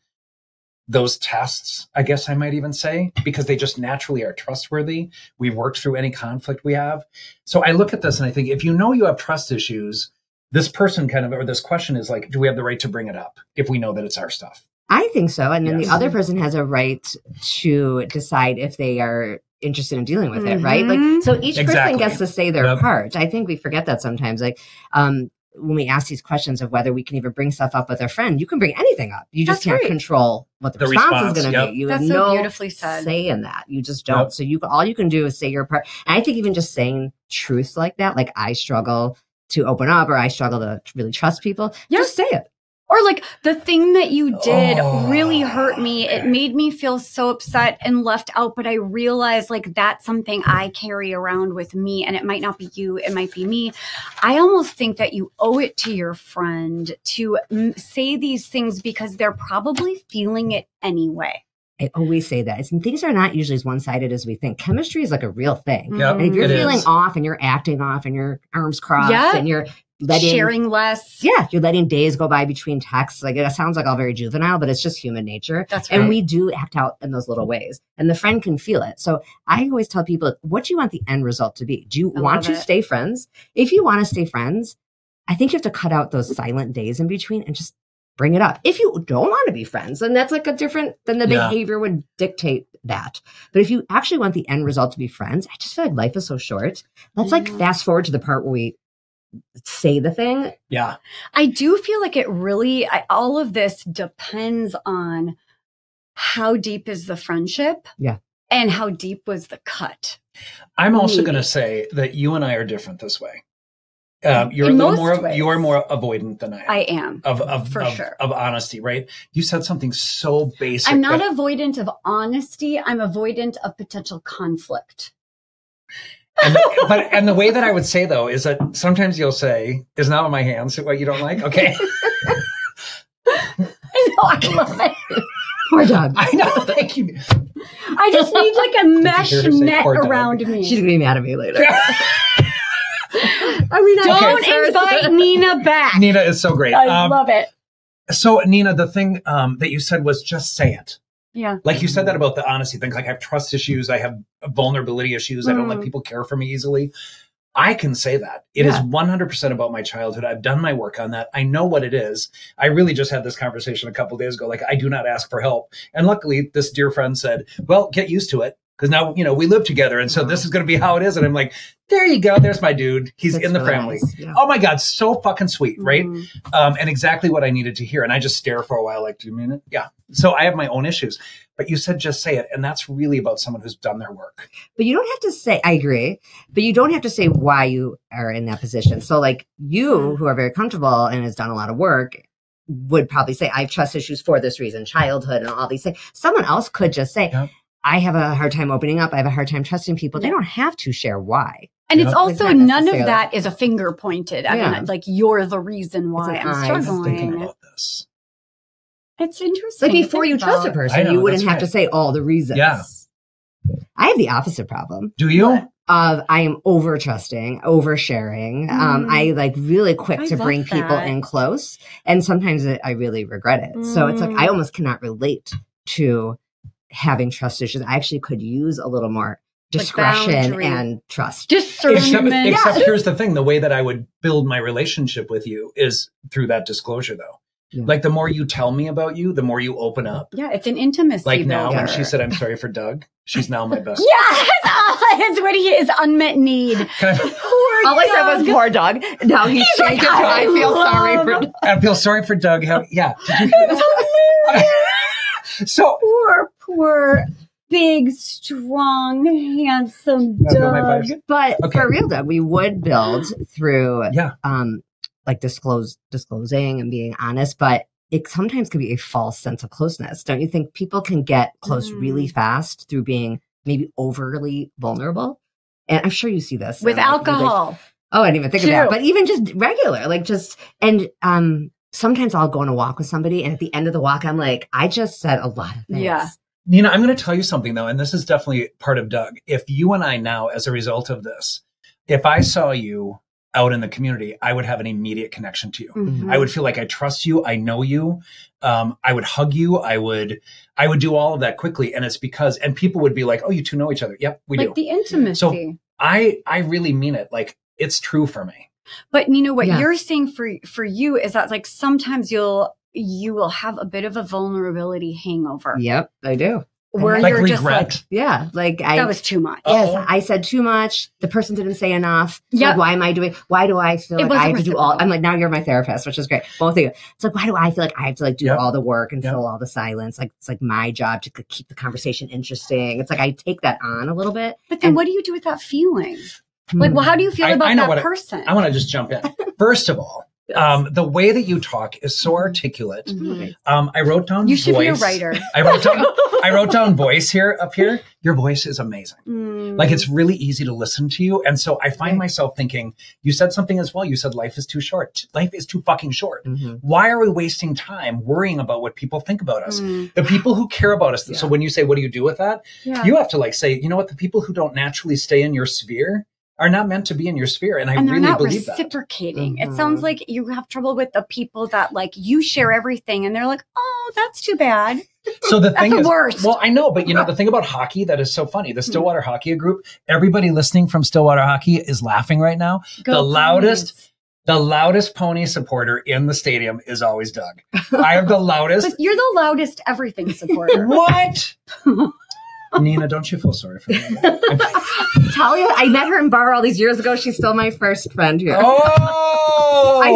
those tests, I guess I might even say, because they just naturally are trustworthy. We've worked through any conflict we have. So I look at this and I think, if you know you have trust issues, this person or this question is like, do we have the right to bring it up if we know that it's our stuff? I think so. And then the other person has a right to decide if they are interested in dealing with it, right? Like, so each person gets to say their part. I think we forget that sometimes. Like, when we ask these questions of whether we can even bring stuff up with a friend, you can bring anything up. You just can't control what the response is going to be. You have no beautifully said. Say in that. You just don't. So all you can do is say your part. And I think even just saying truths like that, like I struggle to open up or I struggle to really trust people, just say it. Or like the thing that you did really hurt me. It made me feel so upset and left out. But I realized like that's something I carry around with me, and it might not be you. It might be me. I almost think that you owe it to your friend to say these things because they're probably feeling it anyway. I always say that. Things are not usually as one-sided as we think. Chemistry is like a real thing. And if you're feeling off and you're acting off and your arms crossed and you're sharing less. Yeah, you're letting days go by between texts. Like, it sounds like all very juvenile, but it's just human nature. That's right. And we do act out in those little ways. And the friend can feel it. So I always tell people, what do you want the end result to be? Do you want to stay friends? If you want to stay friends, I think you have to cut out those silent days in between and just bring it up. If you don't want to be friends, then that's like then the behavior would dictate that. But if you actually want the end result to be friends, I just feel like life is so short. Let's like fast forward to the part where we say the thing. Yeah. I do feel like it really, all of this depends on how deep is the friendship. Yeah. And how deep was the cut. I'm also going to say that you and I are different this way. You're a little more. You're more avoidant than I am. I am of honesty, right? You said something so basic. I'm not avoidant of honesty. I'm avoidant of potential conflict. And the way that I would say though is that sometimes you'll say, "Is not in my hands what you don't like." Okay. I know. I love it. Poor Doug. I know. Thank you. I just need like a mesh net around me. She's gonna be mad at me later. I mean, don't invite Nina back. Nina is so great. I love it. So, Nina, the thing that you said was just say it. Yeah. Like you said that about the honesty thing. Like I have trust issues. I have vulnerability issues. I don't let people care for me easily. I can say that. It is 100% about my childhood. I've done my work on that. I know what it is. I really just had this conversation a couple of days ago. Like I do not ask for help. And luckily this dear friend said, well, get used to it. Because now, we live together. And so this is going to be how it is. And I'm like, there you go. There's my dude. He's in the family. Nice. Yeah. Oh my God. So fucking sweet. Right. And exactly what I needed to hear. And I just stare for a while. Like, do you mean it? Yeah. So I have my own issues, but you said, just say it. And that's really about someone who's done their work. But you don't have to say, I agree, but you don't have to say why you are in that position. So like you who are very comfortable and has done a lot of work would probably say, I have trust issues for this reason, childhood and all these things. Someone else could just say, I have a hard time opening up. I have a hard time trusting people. They don't have to share why. And it's also none of that is a finger pointed. I mean, like you're the reason why I'm struggling. Thinking about this. It's interesting. Like before you trust a person, you wouldn't have to say all the reasons. Yeah. I have the opposite problem. Do you? I am over trusting, oversharing. I like really quick to bring people in close. And sometimes I really regret it. So it's like, I almost cannot relate to having trust issues. I actually could use a little more discretion and trust. Discernment. Except here's the thing. The way that I would build my relationship with you is through that disclosure though. Yeah. Like the more you tell me about you, the more you open up. Yeah, it's an intimacy Like builder. now when she said, I'm sorry for Doug, she's now my best friend. It's what he is, unmet need. All I said was poor Doug. Now he's changed it to I feel sorry for Doug. I feel sorry for Doug. Yeah. So poor, big, strong, handsome Doug. But for real, Doug, we would build through like disclosing and being honest, but it sometimes can be a false sense of closeness. Don't you think people can get close really fast through being maybe overly vulnerable? And I'm sure you see this with alcohol. I didn't even think of that. But even just regular, sometimes I'll go on a walk with somebody, and at the end of the walk, I'm like, I just said a lot of things. Yeah. Nina, I'm going to tell you something though, and this is definitely part of Doug. If you and I now, as a result of this, if I saw you out in the community, I would have an immediate connection to you. Mm-hmm. I would feel like I trust you. I know you. I would hug you. I would do all of that quickly. And it's because, and people would be like, oh, you two know each other. Yep, we do. Like the intimacy. So I really mean it. Like it's true for me. But you know what you're saying for you is that like sometimes you will have a bit of a vulnerability hangover. Yep, I do. Where like you're regret. just like, that was too much. Yes, I said too much. The person didn't say enough. Yeah. Like, why do I feel like I have to do all? I'm like, now you're my therapist, which is great. Both of you. It's like, why do I feel like I have to like do all the work and fill all the silence? Like it's like my job to keep the conversation interesting. It's like I take that on a little bit. But then what do you do with that feeling? Like, well, how do you feel about that person? I want to just jump in. First of all, the way that you talk is so articulate. Mm-hmm. I wrote down You voice. should be a writer. I wrote down voice here up here. Your voice is amazing. Like it's really easy to listen to you. And so I find myself thinking, you said something as well. You said life is too short. Life is too fucking short. Mm-hmm. Why are we wasting time worrying about what people think about us? The people who care about us. So when you say, what do you do with that? You have to like say, you know what? The people who don't naturally stay in your sphere are not meant to be in your sphere. And I really believe that. Reciprocating. It sounds like you have trouble with the people that like you share everything and they're like, oh, that's too bad. So the thing is, worst. Well, I know, but you know, the thing about hockey that is so funny, the Stillwater Hockey Group, everybody listening from Stillwater Hockey is laughing right now. The loudest The loudest pony supporter in the stadium is always Doug. I have the loudest. But you're the loudest everything supporter. What? Nina, don't you feel sorry for me? Talia, I met her in bar all these years ago. She's still my first friend here. Oh! I'm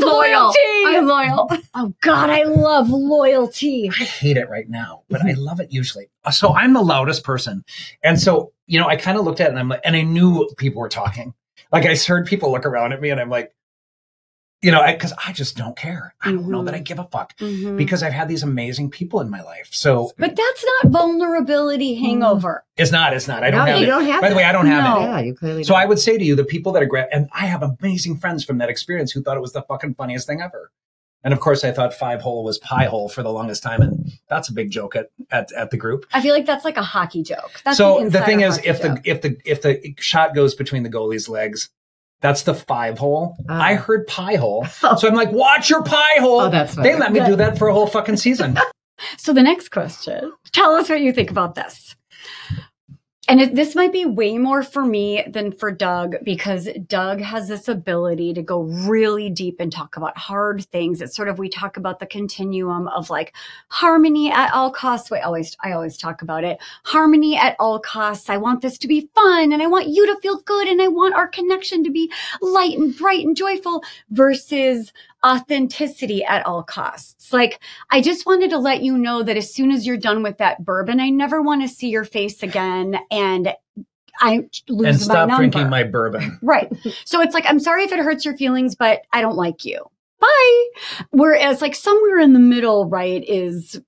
loyal. I'm loyal. Oh God, I love loyalty. I hate it right now, but I love it usually. So I'm the loudest person. And so, I kind of looked at it and I'm like, and I knew people were talking. Like I heard people look around at me and I'm like, because I just don't care. I don't know that I give a fuck because I've had these amazing people in my life. So, but that's not vulnerability hangover. It's not. I don't have it. Don't have By the way, I don't have it. Yeah, you clearly So don't. I would say to you, the people that are and I have amazing friends from that experience who thought it was the fucking funniest thing ever. And of course, I thought 5-hole was pie hole for the longest time, and that's a big joke at the group. I feel like that's like a hockey joke. That's so the thing is, if the shot goes between the goalie's legs, that's the 5-hole. I heard pie hole, so I'm like, watch your pie hole. Oh, that's funny. They let me do that for a whole fucking season. So the next question, tell us what you think about this. And this might be way more for me than for Doug, because Doug has this ability to go really deep and talk about hard things. It's sort of, we talk about the continuum of like harmony at all costs. I always talk about it. Harmony at all costs. I want this to be fun and I want you to feel good and I want our connection to be light and bright and joyful, versus authenticity at all costs. Like, I just wanted to let you know that as soon as you're done with that bourbon, I never want to see your face again and I lose and stop my number. drinking my bourbon. Right. So it's like, I'm sorry if it hurts your feelings, but I don't like you. Bye. Whereas like somewhere in the middle, right, is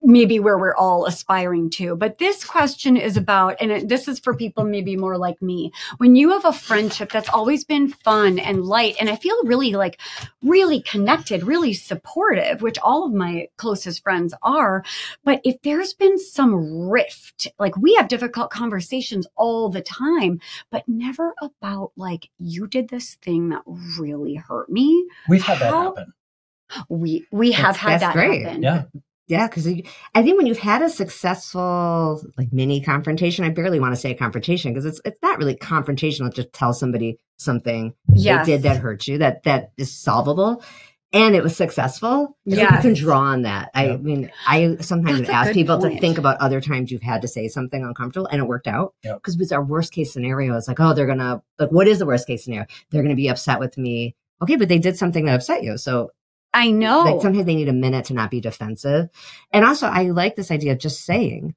maybe where we're all aspiring to. But this question is about, and this is for people maybe more like me, when you have a friendship that's always been fun and light, and I feel really connected, really supportive, which all of my closest friends are. But if there's been some rift, like we have difficult conversations all the time, but never about like, you did this thing that really hurt me. We've had that happen. We have had that great. happen. Yeah. Yeah, because I think when you've had a successful like mini confrontation, I barely want to say confrontation because it's not really confrontational to tell somebody something they did that hurt you, that is solvable, and it was successful. Yeah, you can draw on that. Yep. I mean, I sometimes ask people point. to think about other times you've had to say something uncomfortable, and it worked out. Because Yep. it's our worst case scenario. It's like, oh, they're gonna like, what is the worst case scenario? They're gonna be upset with me. Okay, but they did something that upset you, so. I know. Like sometimes they need a minute to not be defensive. And also I like this idea of just saying,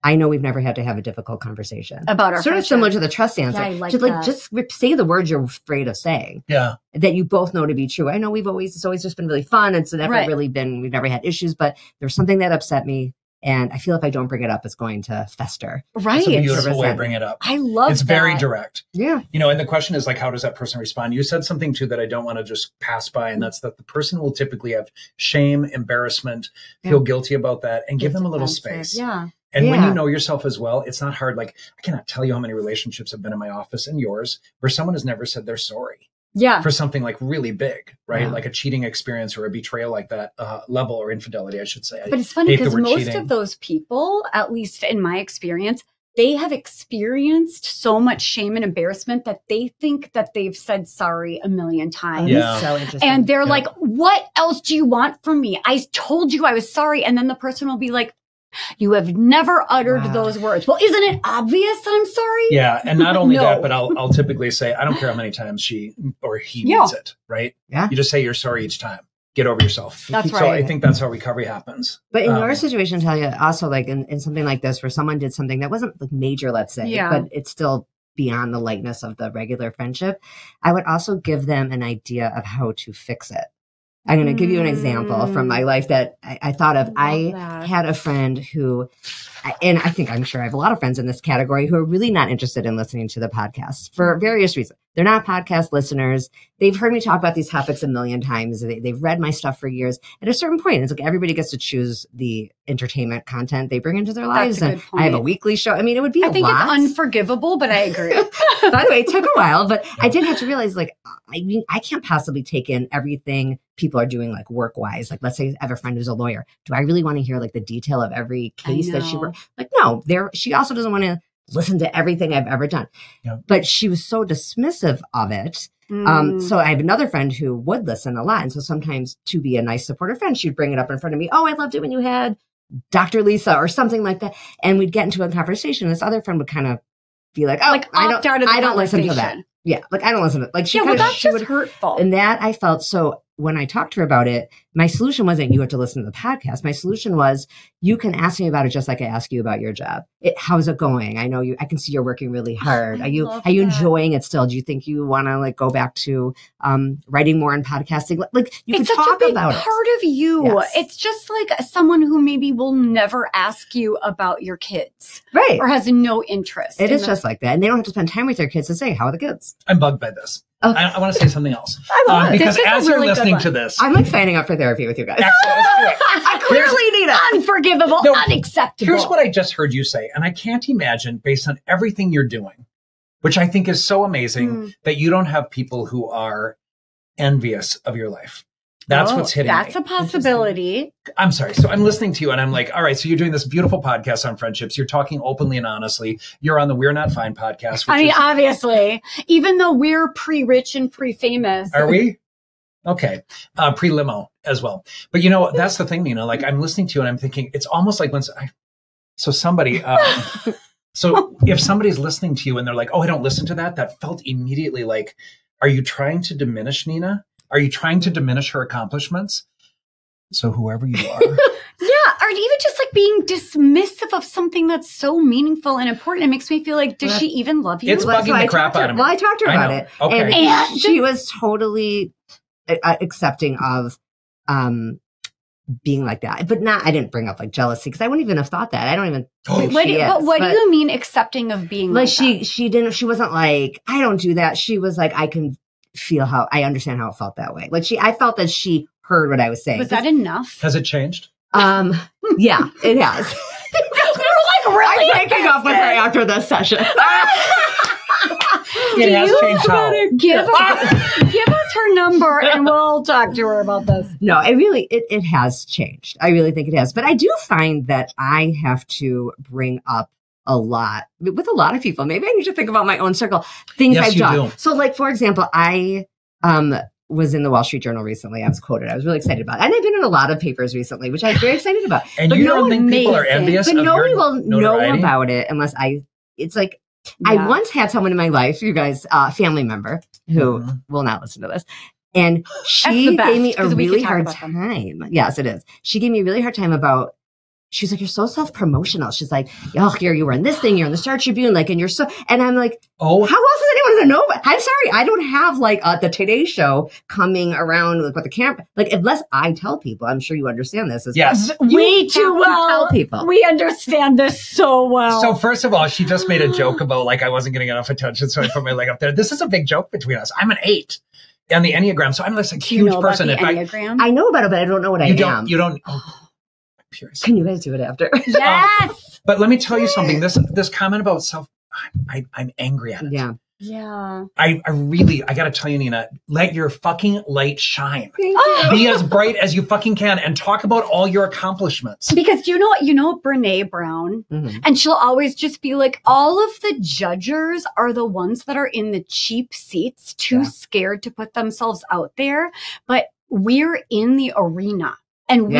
I know we've never had to have a difficult conversation. About our sort of friendship. similar to the trust answer. Yeah, I like just that. just say the words you're afraid of saying. Yeah. That you both know to be true. I know it's always just been really fun. It's never we've never had issues, but there's something that upset me. And I feel if I don't bring it up, it's going to fester. Right. It's a beautiful way to bring it up. I love It's that. very direct. Yeah. And the question is like, how does that person respond? You said something too that I don't want to just pass by, and that's that the person will typically have shame, embarrassment, feel guilty about that, and give them a little space. Yeah. And when you know yourself as well, it's not hard. Like, I cannot tell you how many relationships have been in my office and yours where someone has never said they're sorry. Yeah. For something like really big, right? Yeah. Like a cheating experience or a betrayal like that level, or infidelity, I should say. But it's funny because most of those people, at least in my experience, they have experienced so much shame and embarrassment that they think that they've said sorry a million times. Yeah. So interesting. And they're like, what else do you want from me? I told you I was sorry. And then the person will be like, you have never uttered those words. Well, isn't it obvious that I'm sorry? Yeah. And not only that, but I'll typically say, I don't care how many times she or he needs it, right? Yeah. You just say you're sorry each time. Get over yourself. That's So right. I think that's how recovery happens. But in your situation, Talia, also like in something like this where someone did something that wasn't like major, let's say, but it's still beyond the lightness of the regular friendship, I would also give them an idea of how to fix it. I'm going to give you an example from my life that I thought of. I had a friend who, and I'm sure I have a lot of friends in this category who are really not interested in listening to the podcast for various reasons. They're not podcast listeners. They've heard me talk about these topics a million times. They've read my stuff for years. At a certain point, it's like everybody gets to choose the entertainment content they bring into their lives. That's a good point. I have a weekly show. I mean, it would be a lot. I think it's unforgivable, but I agree. By the way, it took a while, but I did have to realize, like, I mean, I can't possibly take in everything people are doing, like, work-wise. Like, let's say I have a friend who's a lawyer. Do I really want to hear, like, the detail of every case that she worked? Like, no. She also doesn't want to listen to everything I've ever done. Yep. But she was so dismissive of it So I have another friend who would listen a lot. And so sometimes to be a nice supportive friend, she'd bring it up in front of me. Oh, I loved it when you had Dr. Lisa or something like that. And we'd get into a conversation. This other friend would kind of be like, oh, Like I don't listen to that. conversation. Yeah. Like I don't listen to it. Like she well, that's she just hurtful. and that I felt so when I talked to her about it, my solution wasn't you have to listen to the podcast. My solution was you can ask me about it just like I ask you about your job. How's it going? I know I can see you're working really hard. Are you enjoying it still? Do you think you want to like go back to writing more in podcasting? Like you can talk about it. It's part of you. Yes. It's just like someone who maybe will never ask you about your kids. Right. Or has no interest. It is just like that. And they don't have to spend time with their kids to say, how are the kids? I'm bugged by this. Okay. I want to say something else. I love it. Because This is a as you're really good listening one. to this, I'm like signing up for therapy with you guys. Excellent, let's do it. I clearly need it. unforgivable, No, unacceptable. Here's what I just heard you say, and I can't imagine, based on everything you're doing, which I think is so amazing, that you don't have people who are envious of your life. That's what's hitting That's me. a possibility. I'm sorry. So I'm listening to you and I'm like, all right, so you're doing this beautiful podcast on friendships. You're talking openly and honestly. You're on the We're Not Fine podcast. Which I mean, is, obviously, even though we're pre-rich and pre-famous. are we? Okay. Pre-limo as well. But you know, that's the thing, Nina, like I'm listening to you and I'm thinking, it's almost like somebody, so if somebody's listening to you and they're like, oh, I don't listen to that, that felt immediately like, are you trying to diminish Nina? Are you trying to diminish her accomplishments? So whoever you are. Yeah, or even just like being dismissive of something that's so meaningful and important. It makes me feel like, does she even love you? It's bugging the crap out of me. Well, I talked to her I about know. it. Okay. And she was totally accepting of being like that. But I didn't bring up like jealousy because I wouldn't even have thought that. I don't even think What she is. but what do you mean accepting of being like that? she wasn't like, I don't do that. She was like, I can feel how I understand how it felt that way. Like I felt that she heard what I was saying. Was that enough? Has it changed? Yeah, it has. We're like really I'm breaking up with her after this session. It has changed how? Give us her number and we'll talk to her about this. No, it has changed. I really think it has. But I do find that I have to bring up a lot with a lot of people. Maybe I need to think about my own circle, things Yes, I've you done. do. So like, for example, I was in the Wall Street Journal recently. I was quoted. I was really excited about it. And I've been in a lot of papers recently, which I was very excited about. And but you don't think people are envious But of nobody your will know notoriety? about it unless it's like, I once had someone in my life, you guys, family member who will not listen to this. And she gave me a really hard time. Yes, it is. She gave me a really hard time about, she's like, you're so self-promotional. She's like, oh, you were in this thing, you're in the Star Tribune, like, and you're so, and I'm like, oh, how else is anyone going to know? I'm sorry, I don't have like the Today Show coming around with the camera. Like, unless I tell people, I'm sure you understand this. Yes. Way too well. Tell people. We understand this so well. So first of all, she just made a joke about like I wasn't getting enough attention, so I put my leg up there. This is a big joke between us. I'm an 8 on the Enneagram, so I'm this like huge person. About the Enneagram? I know about it, but I don't know what I am. You don't. Oh, Pierce. Can you guys do it after? Yes. But let me tell you something. This comment about self, I'm angry at it. Yeah. Yeah. I got to tell you, Nina, let your fucking light shine. Thank you. Be as bright as you fucking can and talk about all your accomplishments. Because you know Brene Brown, and she'll always just be like, all of the judgers are the ones that are in the cheap seats, too scared to put themselves out there. But we're in the arena, and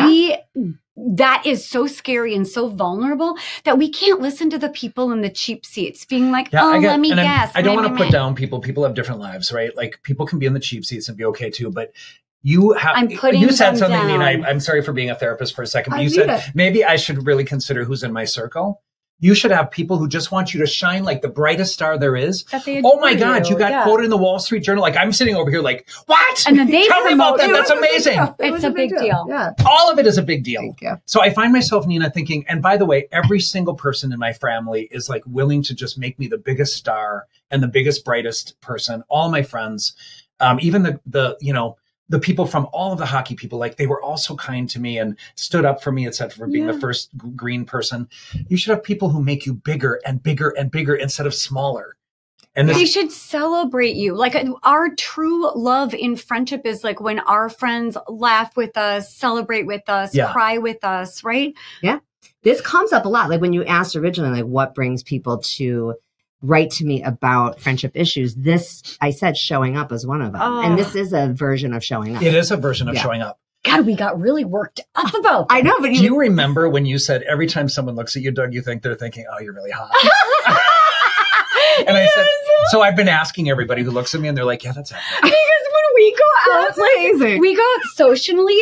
that is so scary and so vulnerable that we can't listen to the people in the cheap seats being like, let me guess. I don't want to put down people. People have different lives, right? Like people can be in the cheap seats and be okay too, but you said something, down. Nina. I'm sorry for being a therapist for a second, but you said maybe I should really consider who's in my circle. You should have people who just want you to shine like the brightest star there is. Oh my God, you got quoted in the Wall Street Journal. Like I'm sitting over here like, what? And then they tell me about that. That's amazing. It's a big deal. Yeah. All of it is a big deal. Thank you. So I find myself, Nina, thinking, and by the way, every single person in my family is like willing to just make me the biggest star and the biggest, brightest person. All my friends, even the people from all of the hockey people, like they were all so kind to me and stood up for me, et cetera, for being the first green person. You should have people who make you bigger and bigger and bigger instead of smaller. And they should celebrate you. Like our true love in friendship is like when our friends laugh with us, celebrate with us, cry with us, right? Yeah. This comes up a lot. Like when you asked originally, like what brings people to write to me about friendship issues. This, I said, showing up is one of them. Oh. And this is a version of showing up. It is a version of showing up. God, we got really worked up about that. I know, but Do you remember when you said every time someone looks at you, Doug, you think they're thinking, oh, you're really hot? And I said, so I've been asking everybody who looks at me and they're like, yeah, that's accurate. Because when we go out, That's amazing. we go out socially.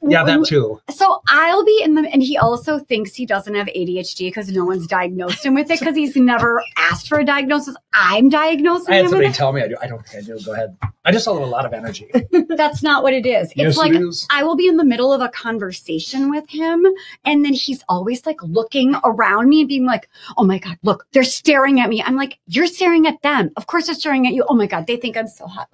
Yeah, that too. So I'll be in the, and he also thinks he doesn't have ADHD because no one's diagnosed him with it because he's never asked for a diagnosis. I'm diagnosing I had him somebody with it. tell me I do. I don't think I do. Go ahead. I just have a lot of energy. That's not what it is. Yes, It's like it is. I will be in the middle of a conversation with him, and then he's always like looking around me and being like, "Oh my God, look, they're staring at me." I'm like, "You're staring at them. Of course they're staring at you. Oh my God, they think I'm so hot."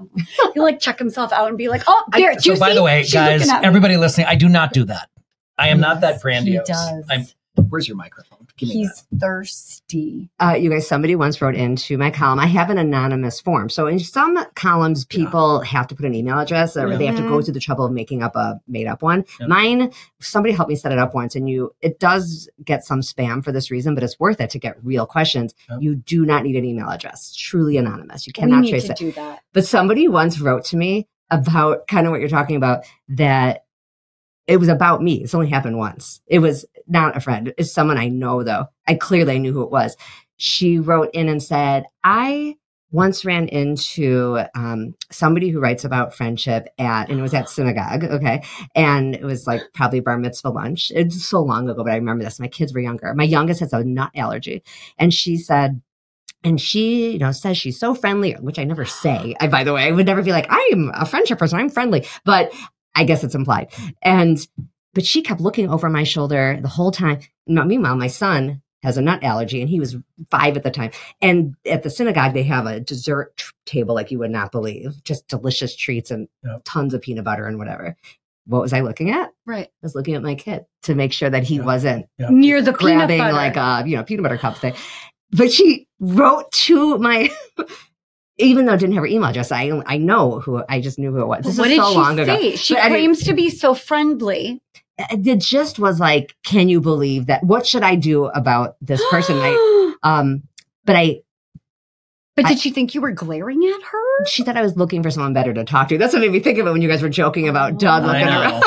He'll like check himself out and be like, "Oh, there." So by the way, guys, everybody listening, I do not do that. I am not that grandiose. He does. Where's your microphone? Give me He's thirsty. you guys, somebody once wrote into my column. I have an anonymous form. So in some columns, people have to put an email address or they have to go through the trouble of making up a made up one. Yeah. Mine, somebody helped me set it up once, and it does get some spam for this reason, but it's worth it to get real questions. Yeah. You do not need an email address. It's truly anonymous. You We cannot need trace to it. do that. But somebody once wrote to me about kind of what you're talking about, that it was about me. It's only happened once. It was not a friend. It's someone I know, though. I clearly knew who it was. She wrote in and said, I once ran into somebody who writes about friendship and it was at synagogue. Okay. And it was like probably bar mitzvah lunch. It's so long ago, but I remember this. My kids were younger. My youngest has a nut allergy. And she said, and she, says she's so friendly, which I never say. By the way, I would never be like, I'm a friendship person. I'm friendly. But I guess it's implied. But she kept looking over my shoulder the whole time. Meanwhile, my son has a nut allergy and he was 5 at the time. And at the synagogue, they have a dessert table like you would not believe. Just delicious treats and tons of peanut butter and whatever. What was I looking at? Right. I was looking at my kid to make sure that he wasn't Near the peanut grabbing butter. like a, peanut butter cup thing. But she wrote to my... Even though I didn't have her email address, I know who. I just knew who it was. This What is did so she long ago. say? She But claims to be so friendly. The gist was like, "Can you believe that? What should I do about this person?" But did she think you were glaring at her? She thought I was looking for someone better to talk to. That's what made me think of it when you guys were joking about Doug looking around.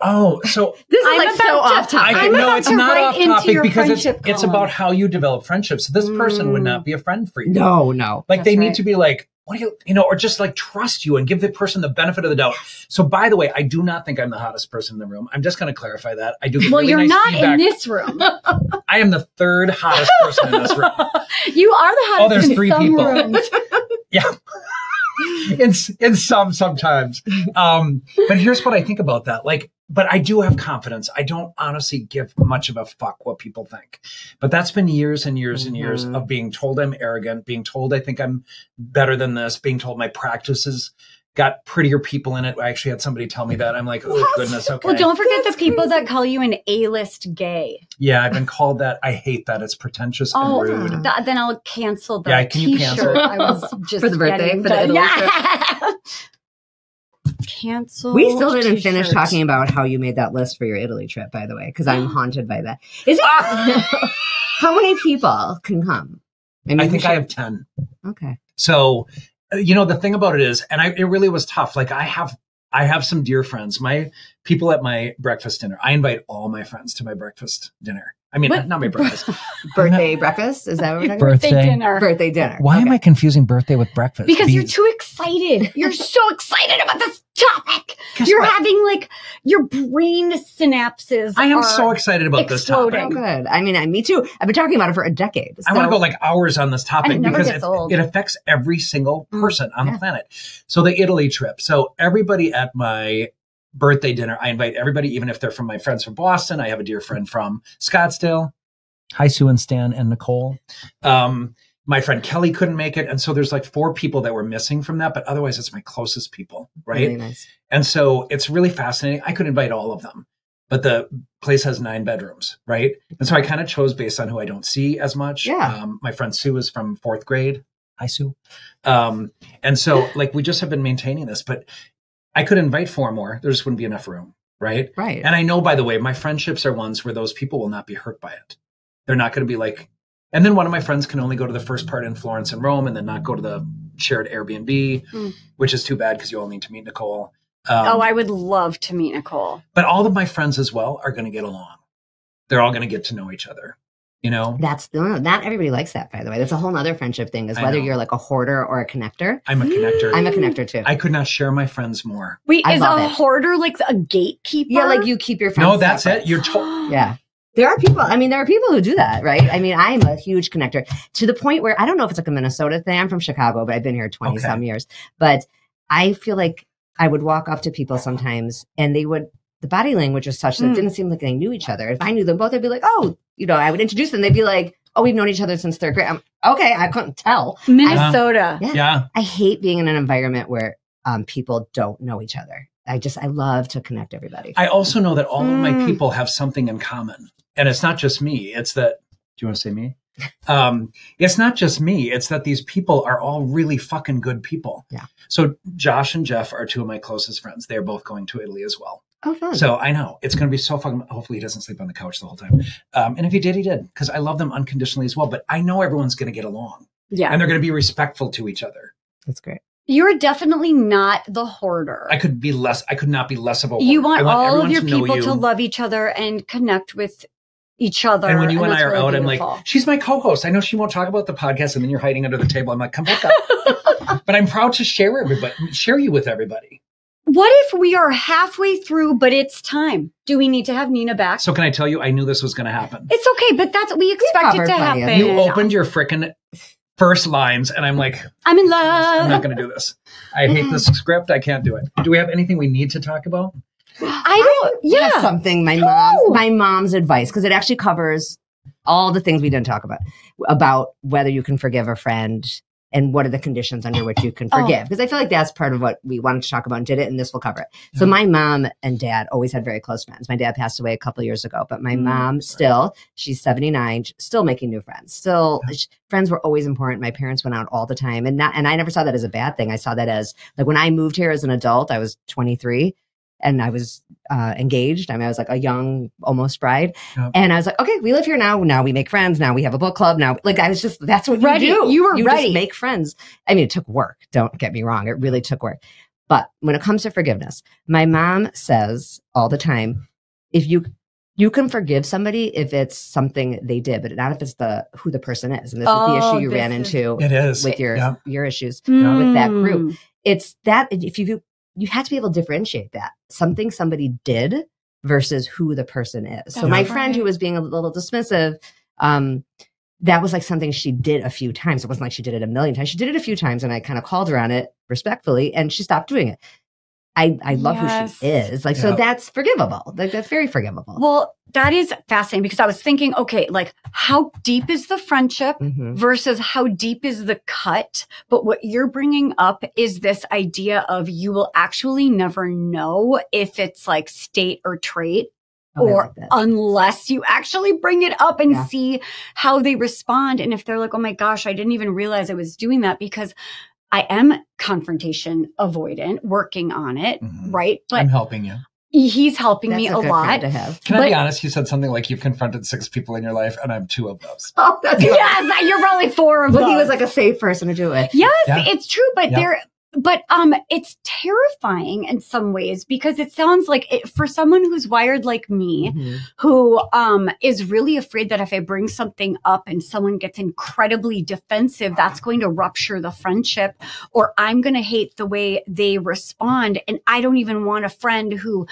Oh, so This is I'm like about so to- off topic. I'm no, about it's to not write off into topic your because friendship it's column. about how you develop friendships. So this person would not be a friend for you. No. Like That's they need right. to be like, what do you, or just like trust you and give the person the benefit of the doubt. So by the way, I do not think I'm the hottest person in the room. I'm just going to clarify that. I do. Get Well, really you're nice not feedback. in this room. I am the 3rd hottest person in this room. You are the hottest there's in 3 some people. rooms. Yeah. in some sometimes. But here's what I think about that. But I do have confidence. I don't honestly give much of a fuck what people think. But that's been years and years and years of being told I'm arrogant, being told I think I'm better than this, being told my practices got prettier people in it. I actually had somebody tell me that. I'm like, oh, goodness, okay. Well, don't forget the people that call you an A-list gay. Yeah, I've been called that. I hate that. It's pretentious and rude. Then I'll cancel the Yeah, can you cancel t-shirt. it? I was just For the birthday, getting for the done. Italy Yeah. Cancel. We still didn't finish t-shirts. talking about how you made that list for your Italy trip, by the way, because I'm haunted by that. Is it? How many people can come? I think I have 10. Okay. So, the thing about it is, and it really was tough. Like I have some dear friends, my people at my breakfast dinner. I invite all my friends to my breakfast dinner. I mean, not my breakfast. Birthday breakfast? Is that what we're talking Birthday. Birthday dinner. about? Birthday dinner. Why am Okay. I confusing birthday with breakfast? Because you're too excited. You're so excited about this topic. Guess You're what? having like your brain synapses. I am are so excited about this exploding. Oh, topic. good. I mean, me too. I've been talking about it for a decade. I want to go like hours on this topic And it never because gets old. it affects every single person on the planet. So the Italy trip. So everybody at my birthday dinner, I invite everybody, even if they're from my friends from Boston. I have a dear friend from Scottsdale. Hi, Sue and Stan and Nicole. My friend Kelly couldn't make it. And so there's like 4 people that were missing from that, but otherwise it's my closest people, right? Really nice. And so it's really fascinating. I could invite all of them, but the place has 9 bedrooms, right? And so I kind of chose based on who I don't see as much. Yeah. My friend Sue is from 4th grade. Hi, Sue. And so like we just have been maintaining this, but I could invite 4 more. There just wouldn't be enough room, right? Right. And I know, by the way, my friendships are ones where those people will not be hurt by it. They're not going to be like, and then one of my friends can only go to the first part in Florence and Rome and then not go to the shared Airbnb, which is too bad because you all need to meet Nicole. I would love to meet Nicole. But all of my friends as well are going to get along. They're all going to get to know each other. You know, not everybody likes that, by the way. That's a whole other friendship thing, is whether you're like a hoarder or a connector. I'm a connector. I'm a connector too. I could not share my friends more. Wait, is a hoarder like a gatekeeper? Yeah, like you keep your friends. No, that's separate. it. You're told. Yeah. There are people who do that, right? I mean, I'm a huge connector to the point where I don't know if it's like a Minnesota thing. I'm from Chicago, but I've been here 20 some years. But I feel like I would walk up to people sometimes and the body language was such that it didn't seem like they knew each other. If I knew them both, I'd be like, oh, I would introduce them. They'd be like, oh, we've known each other since third grade. Okay, I couldn't tell. Minnesota. Yeah. I hate being in an environment where people don't know each other. I love to connect everybody. I also know that all of my people have something in common. And it's not just me. It's that, do you want to say me? It's not just me. It's that these people are all really fucking good people. Yeah. So Josh and Jeff are two of my closest friends. They're both going to Italy as well. Oh, fun. So I know it's going to be so fucking, hopefully he doesn't sleep on the couch the whole time. And if he did, he did, because I love them unconditionally as well. But I know everyone's going to get along. Yeah. And they're going to be respectful to each other. That's great. You're definitely not the hoarder. I could not be less of a hoarder. You want all of your people people to love each other and connect with each other. And when you and I are really out, beautiful. I'm like, she's my co-host. I know she won't talk about the podcast, and then you're hiding under the table. I'm like, come back up. But I'm proud to share you with everybody. What if we are halfway through, but it's time? Do we need to have Nina back? So can I tell you, I knew this was going to happen. It's okay, but that's what we expect it to happen. You opened your frickin' first lines, and I'm like, I'm in love. I'm not going to do this. I hate this script. I can't do it. Do we have anything we need to talk about? Have something. My mom's advice, because it actually covers all the things we didn't talk about whether you can forgive a friend and what are the conditions under which you can forgive. Because I feel like that's part of what we wanted to talk about and did it, and this will cover it. Yeah. So my mom and dad always had very close friends. My dad passed away a couple of years ago, but my mom she's 79, still making new friends. Friends were always important. My parents went out all the time, and I never saw that as a bad thing. I saw that as, like, when I moved here as an adult, I was 23. And I was engaged. I mean, I was like a young, almost bride. Yep. And I was like, okay, we live here now. Now we make friends. Now we have a book club. Now, like, I was just, that's what you do. You were ready. Just make friends. I mean, it took work. Don't get me wrong. It really took work. But when it comes to forgiveness, my mom says all the time, if you can forgive somebody if it's something they did, but not if it's who the person is. And this is the issue you ran into with your issues with that group. It's that if you have to be able to differentiate that. Something somebody did versus who the person is. So my friend who was being a little dismissive, that was like something she did a few times. It wasn't like she did it a million times. She did it a few times, and I kind of called her on it respectfully, and she stopped doing it. I love who she is. Like, so that's forgivable. Like, that's very forgivable. Well, that is fascinating, because I was thinking, okay, like, how deep is the friendship versus how deep is the cut? But what you're bringing up is this idea of you will actually never know if it's like state or trait. Or unless you actually bring it up and see how they respond. And if they're like, oh my gosh, I didn't even realize I was doing that, because I am confrontation avoidant, working on it, right? But I'm helping you. He's helping me a lot. To have. Can I be honest? You said something like you've confronted 6 people in your life, and I'm 2 of those. Oh, that's yes, you're probably 4 of those. But he was like a safe person to do it. Yes, it's true. But it's terrifying in some ways, because it sounds like for someone who's wired like me, who is really afraid that if I bring something up and someone gets incredibly defensive, that's going to rupture the friendship, or I'm going to hate the way they respond. And I don't even want a friend who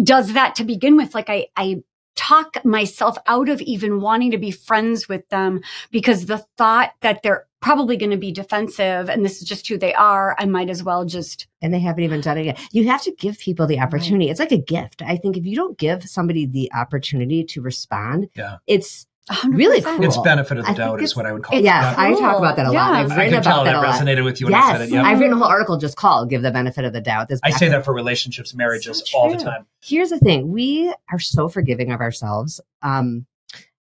does that to begin with. Like, I talk myself out of even wanting to be friends with them, because the thought that they're probably going to be defensive and this is just who they are, I might as well just. And they haven't even done it yet. You have to give people the opportunity. Right. It's like a gift. I think if you don't give somebody the opportunity to respond, it's 100%. Really cool. It's benefit of the doubt is what I would call it. Yes, I talk about that a lot. I've written about that a lot. Resonated with you when I said it. Yeah. I've written a whole article just called "Give the Benefit of the Doubt." I say that for relationships, marriages, all the time. Here's the thing: we are so forgiving of ourselves.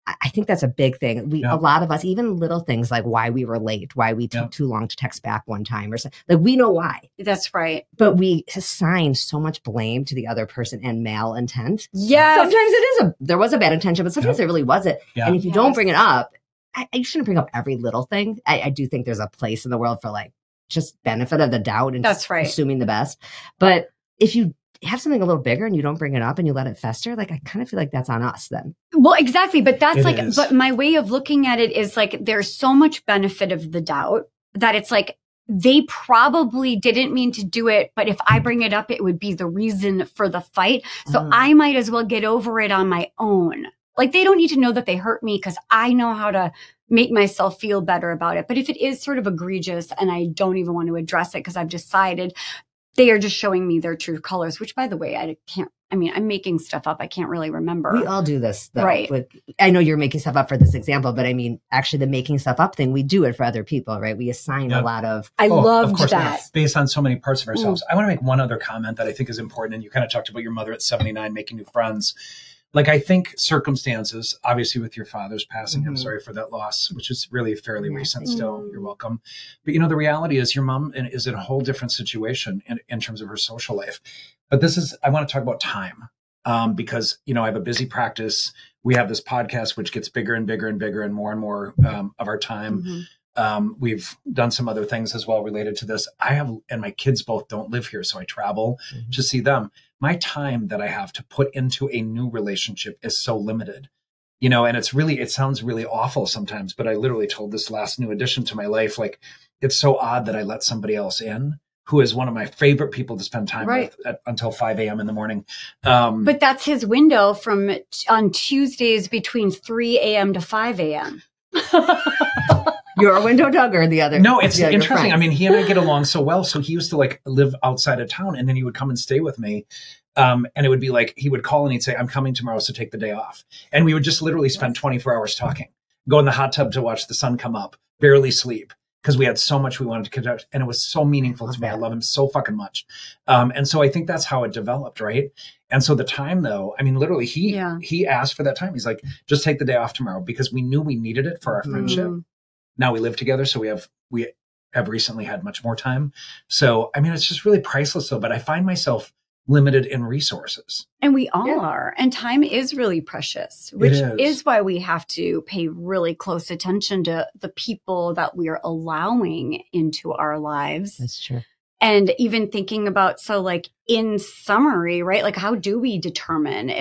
I think that's a big thing. A lot of us, even little things like why we were late, why we took too long to text back one time or something, like we know why. That's right. But we assign so much blame to the other person and malintent. Yes. Sometimes there was a bad intention, but sometimes it really wasn't. Yeah. And if you don't bring it up, you shouldn't bring up every little thing. I do think there's a place in the world for like just benefit of the doubt and assuming the best. But if you have something a little bigger and you don't bring it up and you let it fester, like I kind of feel like that's on us then. Well, exactly. But that's but my way of looking at it is like there's so much benefit of the doubt that it's like they probably didn't mean to do it, but if I bring it up, it would be the reason for the fight. So I might as well get over it on my own. Like they don't need to know that they hurt me because I know how to make myself feel better about it. But if it is sort of egregious and I don't even want to address it because I've decided they are just showing me their true colors, which by the way, I'm making stuff up. I can't really remember. We all do this though. Right. I know you're making stuff up for this example, but I mean, actually the making stuff up thing, we do it for other people, right? We assign a lot of. I loved that. Based on so many parts of ourselves. I want to make one other comment that I think is important. And you kind of talked about your mother at 79, making new friends. Like, I think circumstances, obviously with your father's passing, I'm sorry for that loss, which is really fairly recent still. You're welcome. But, the reality is your mom is in a whole different situation in terms of her social life. But I want to talk about time because, I have a busy practice. We have this podcast, which gets bigger and bigger and bigger and more of our time. We've done some other things as well related to this. And my kids both don't live here, so I travel to see them. My time that I have to put into a new relationship is so limited, and it sounds really awful sometimes, but I literally told this last new addition to my life, like, it's so odd that I let somebody else in who is one of my favorite people to spend time with until 5 a.m. in the morning. But that's his window on Tuesdays between 3 a.m. to 5 a.m. Your window, Doug, or the other? No, it's interesting. I mean, he and I get along so well. So he used to live outside of town, and then he would come and stay with me. And it would be like, he would call and he'd say, I'm coming tomorrow, so take the day off. And we would just literally spend 24 hours talking, go in the hot tub to watch the sun come up, barely sleep, because we had so much we wanted to conduct. And it was so meaningful to me. I love him so fucking much. And so I think that's how it developed, right? And so the time, though, I mean, literally, he asked for that time. He's like, just take the day off tomorrow, because we knew we needed it for our friendship. Now we live together, so we have recently had much more time. So, I mean, it's just really priceless, though. But I find myself limited in resources. And we all are. And time is really precious, which is why we have to pay really close attention to the people that we are allowing into our lives. That's true. And even thinking about, in summary, right? Like, how do we determine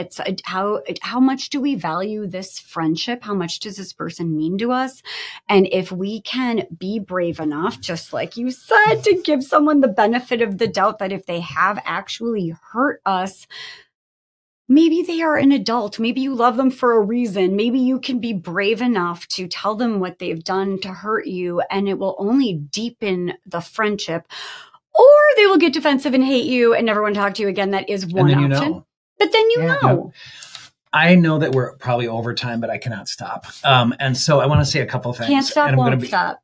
how much do we value this friendship? How much does this person mean to us? And if we can be brave enough, just like you said, to give someone the benefit of the doubt that if they have actually hurt us, maybe they are an adult. Maybe you love them for a reason. Maybe you can be brave enough to tell them what they've done to hurt you, and it will only deepen the friendship. Or they will get defensive and hate you and never want to talk to you again. That is one option. But then you know. I know that we're probably over time, but I cannot stop. And so I want to say a couple of things. Can't stop, won't stop.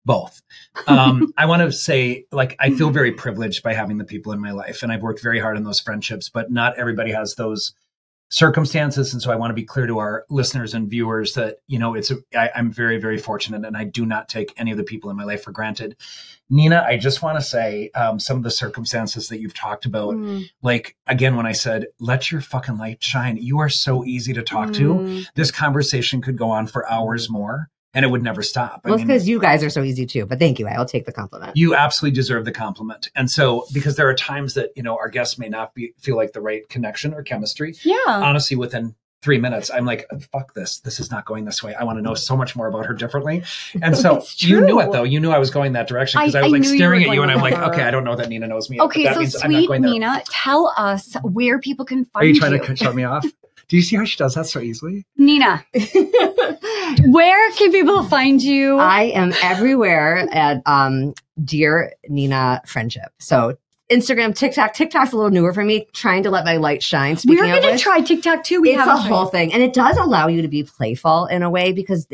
Both. I want to say, I feel very privileged by having the people in my life, and I've worked very hard on those friendships, but not everybody has those circumstances. And so I want to be clear to our listeners and viewers that, I'm very, very fortunate, and I do not take any of the people in my life for granted. Nina, I just want to say some of the circumstances that you've talked about, again, when I said, let your fucking light shine, you are so easy to talk to. This conversation could go on for hours more, and it would never stop. Well, it's because you guys are so easy too, but thank you. I'll take the compliment. You absolutely deserve the compliment. And so, because there are times that, our guests may not feel like the right connection or chemistry. Yeah. Honestly, within 3 minutes, I'm like, fuck this. This is not going this way. I want to know so much more about her differently. And so you knew it, though. You knew I was going that direction, because I was staring at you and I'm like, okay, I don't know that Nina knows me. Okay, so sweet Nina, tell us where people can find you. Are you trying to shut me off? Do you see how she does that so easily? Nina, where can people find you? I am everywhere at Dear Nina Friendship. So Instagram, TikTok. TikTok's a little newer for me, trying to let my light shine. We're going to try TikTok too. It's a whole thing. And it does allow you to be playful in a way, because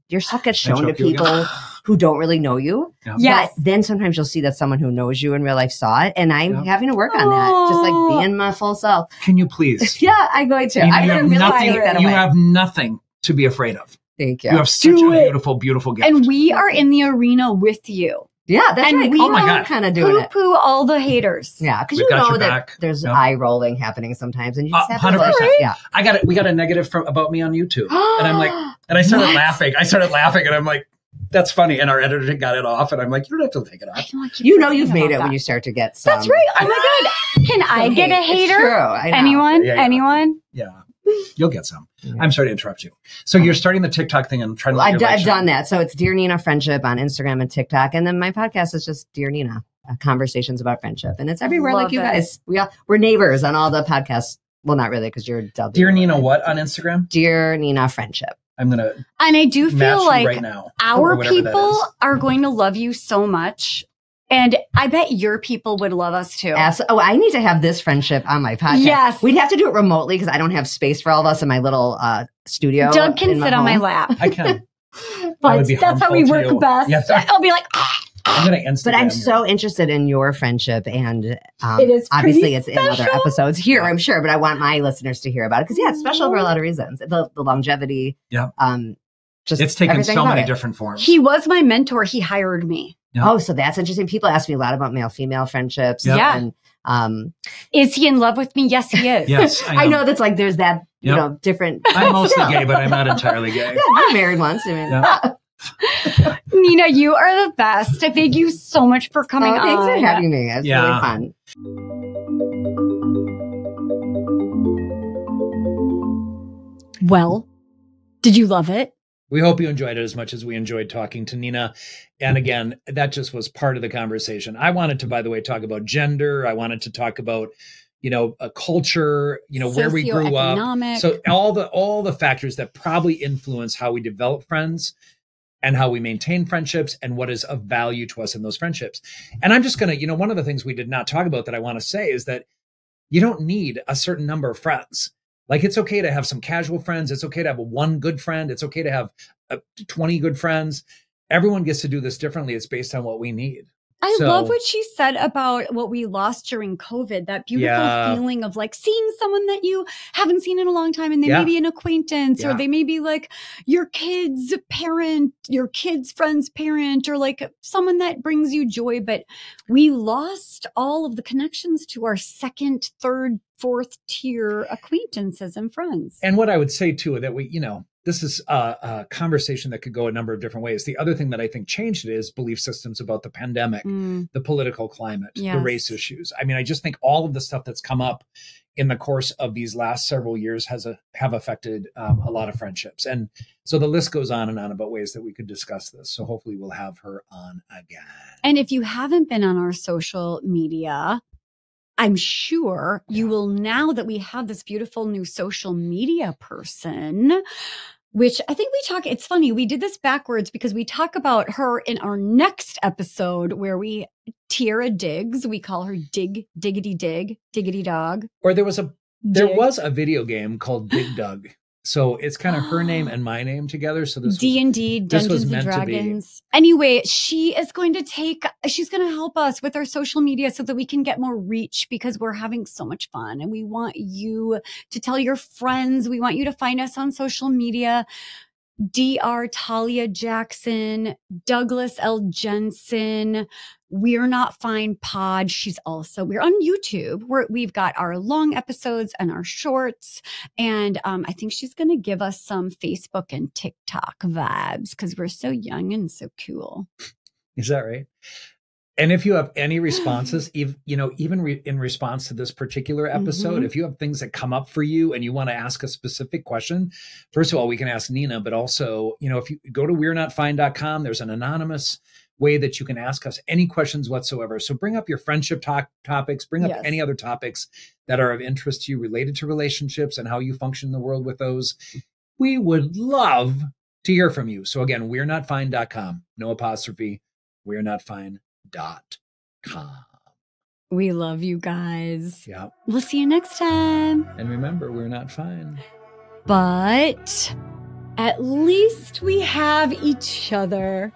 your stuff gets shown to people who don't really know you. Yeah. Yes. But then sometimes you'll see that someone who knows you in real life saw it. And I'm having to work on that. Just being my full self. Can you please? Yeah, I'm going to. You have nothing to be afraid of. Thank you. You have such a beautiful, beautiful gift. And we are in the arena with you. Yeah, that's right. We oh my God. Kind of doing it. Poo all the haters. Yeah, because We've you got know your that back. there's Yep. eye rolling happening sometimes, and you just have to 100%. Yeah. We got a negative about me on YouTube. And I'm like, and I started laughing. And I'm like, that's funny. And our editor got it off. And I'm like, you don't have to take it off. You know you've made it when you start to get some. That's right. Oh my God. Can I get a hater? It's true. I know. Anyone? Yeah. Anyone? Yeah. You'll get some. I'm sorry to interrupt you. So you're starting the TikTok thing and trying to. I've done that. So it's Dear Nina Friendship on Instagram and TikTok, and then my podcast is just Dear Nina, conversations about friendship, and it's everywhere. Love like you it. guys, we're neighbors on all the podcasts. Well, not really, because you're double. Dear Nina, what on Instagram? Dear Nina Friendship. I'm gonna. And I do match feel you like right now, our or whatever that people is. are going to love you so much. And I bet your people would love us too. Oh, I need to have this friendship on my podcast. Yes. We'd have to do it remotely because I don't have space for all of us in my little studio. Doug can in sit on my home. lap. I can. But would be that's how we harmful work to you. best. Yes. I'll be like, I'm gonna Instagram. But I'm you. so interested in your friendship, and It is obviously pretty it's in other special. episodes here, I'm sure. But I want my listeners to hear about it because it's special for a lot of reasons. The longevity, Yeah. Just It's taken everything so about many it. different forms. he was my mentor. He hired me. Yeah. Oh, so that's interesting. People ask me a lot about male-female friendships. Yeah. And Is he in love with me? Yes, he is. Yes, I know that's like there's that Yep. different. I'm mostly Yeah. gay, but I'm not entirely gay. Yeah, you're married once. I mean, Yeah. Nina, you are the best. Thank you so much for coming on. thanks for having me. It's Yeah. really fun. Well, did you love it? We hope you enjoyed it as much as we enjoyed talking to Nina. And again, that just was part of the conversation. I wanted to, by the way, talk about gender. I wanted to talk about, a culture, where we grew up. Socioeconomic. So all the factors that probably influence how we develop friends and how we maintain friendships and what is of value to us in those friendships. And I'm just going to, one of the things we did not talk about that I want to say is that you don't need a certain number of friends. Like, it's okay to have some casual friends. It's okay to have one good friend. It's okay to have 20 good friends. Everyone gets to do this differently. It's based on what we need. I love what she said about what we lost during COVID, that beautiful feeling of like seeing someone that you haven't seen in a long time, and they may be an acquaintance or they may be like your kid's parent, your kid's friend's parent, or like someone that brings you joy. But we lost all of the connections to our second, third, fourth tier acquaintances and friends. And what I would say too, that we, this is a conversation that could go a number of different ways. The other thing that I think changed it is belief systems about the pandemic, the political climate, the race issues. I mean, I just think all of the stuff that's come up in the course of these last several years have affected a lot of friendships. And so the list goes on and on about ways that we could discuss this. So hopefully we'll have her on again. And if you haven't been on our social media, I'm sure you will, now that we have this beautiful new social media person, which I think it's funny, we did this backwards because we talk about her in our next episode where Tiara Diggs, we call her Diggity Dog. Or there was a video game called Dig Dug. So it's kind of her name and my name together. So this D&D, Dungeons and Dragons. Anyway, she's going to help us with our social media so that we can get more reach, because we're having so much fun and we want you to tell your friends. We want you to find us on social media. Dr. Talia Jackson, Douglas L. Jensen, We're Not Fine Pod. We're on YouTube where we've got our long episodes and our shorts. And I think she's going to give us some Facebook and TikTok vibes because we're so young and so cool. Is that right? And if you have any responses, even in response to this particular episode, if you have things that come up for you and you want to ask a specific question, first of all, we can ask Nina, but also, if you go to we'renotfine.com, there's an anonymous way that you can ask us any questions whatsoever. So bring up your friendship topics, bring up any other topics that are of interest to you related to relationships and how you function in the world with those. We would love to hear from you. So again, we'renotfine.com, no apostrophe, we'renotfine.com. We love you guys. Yeah. We'll see you next time. And remember, we're not fine. But at least we have each other.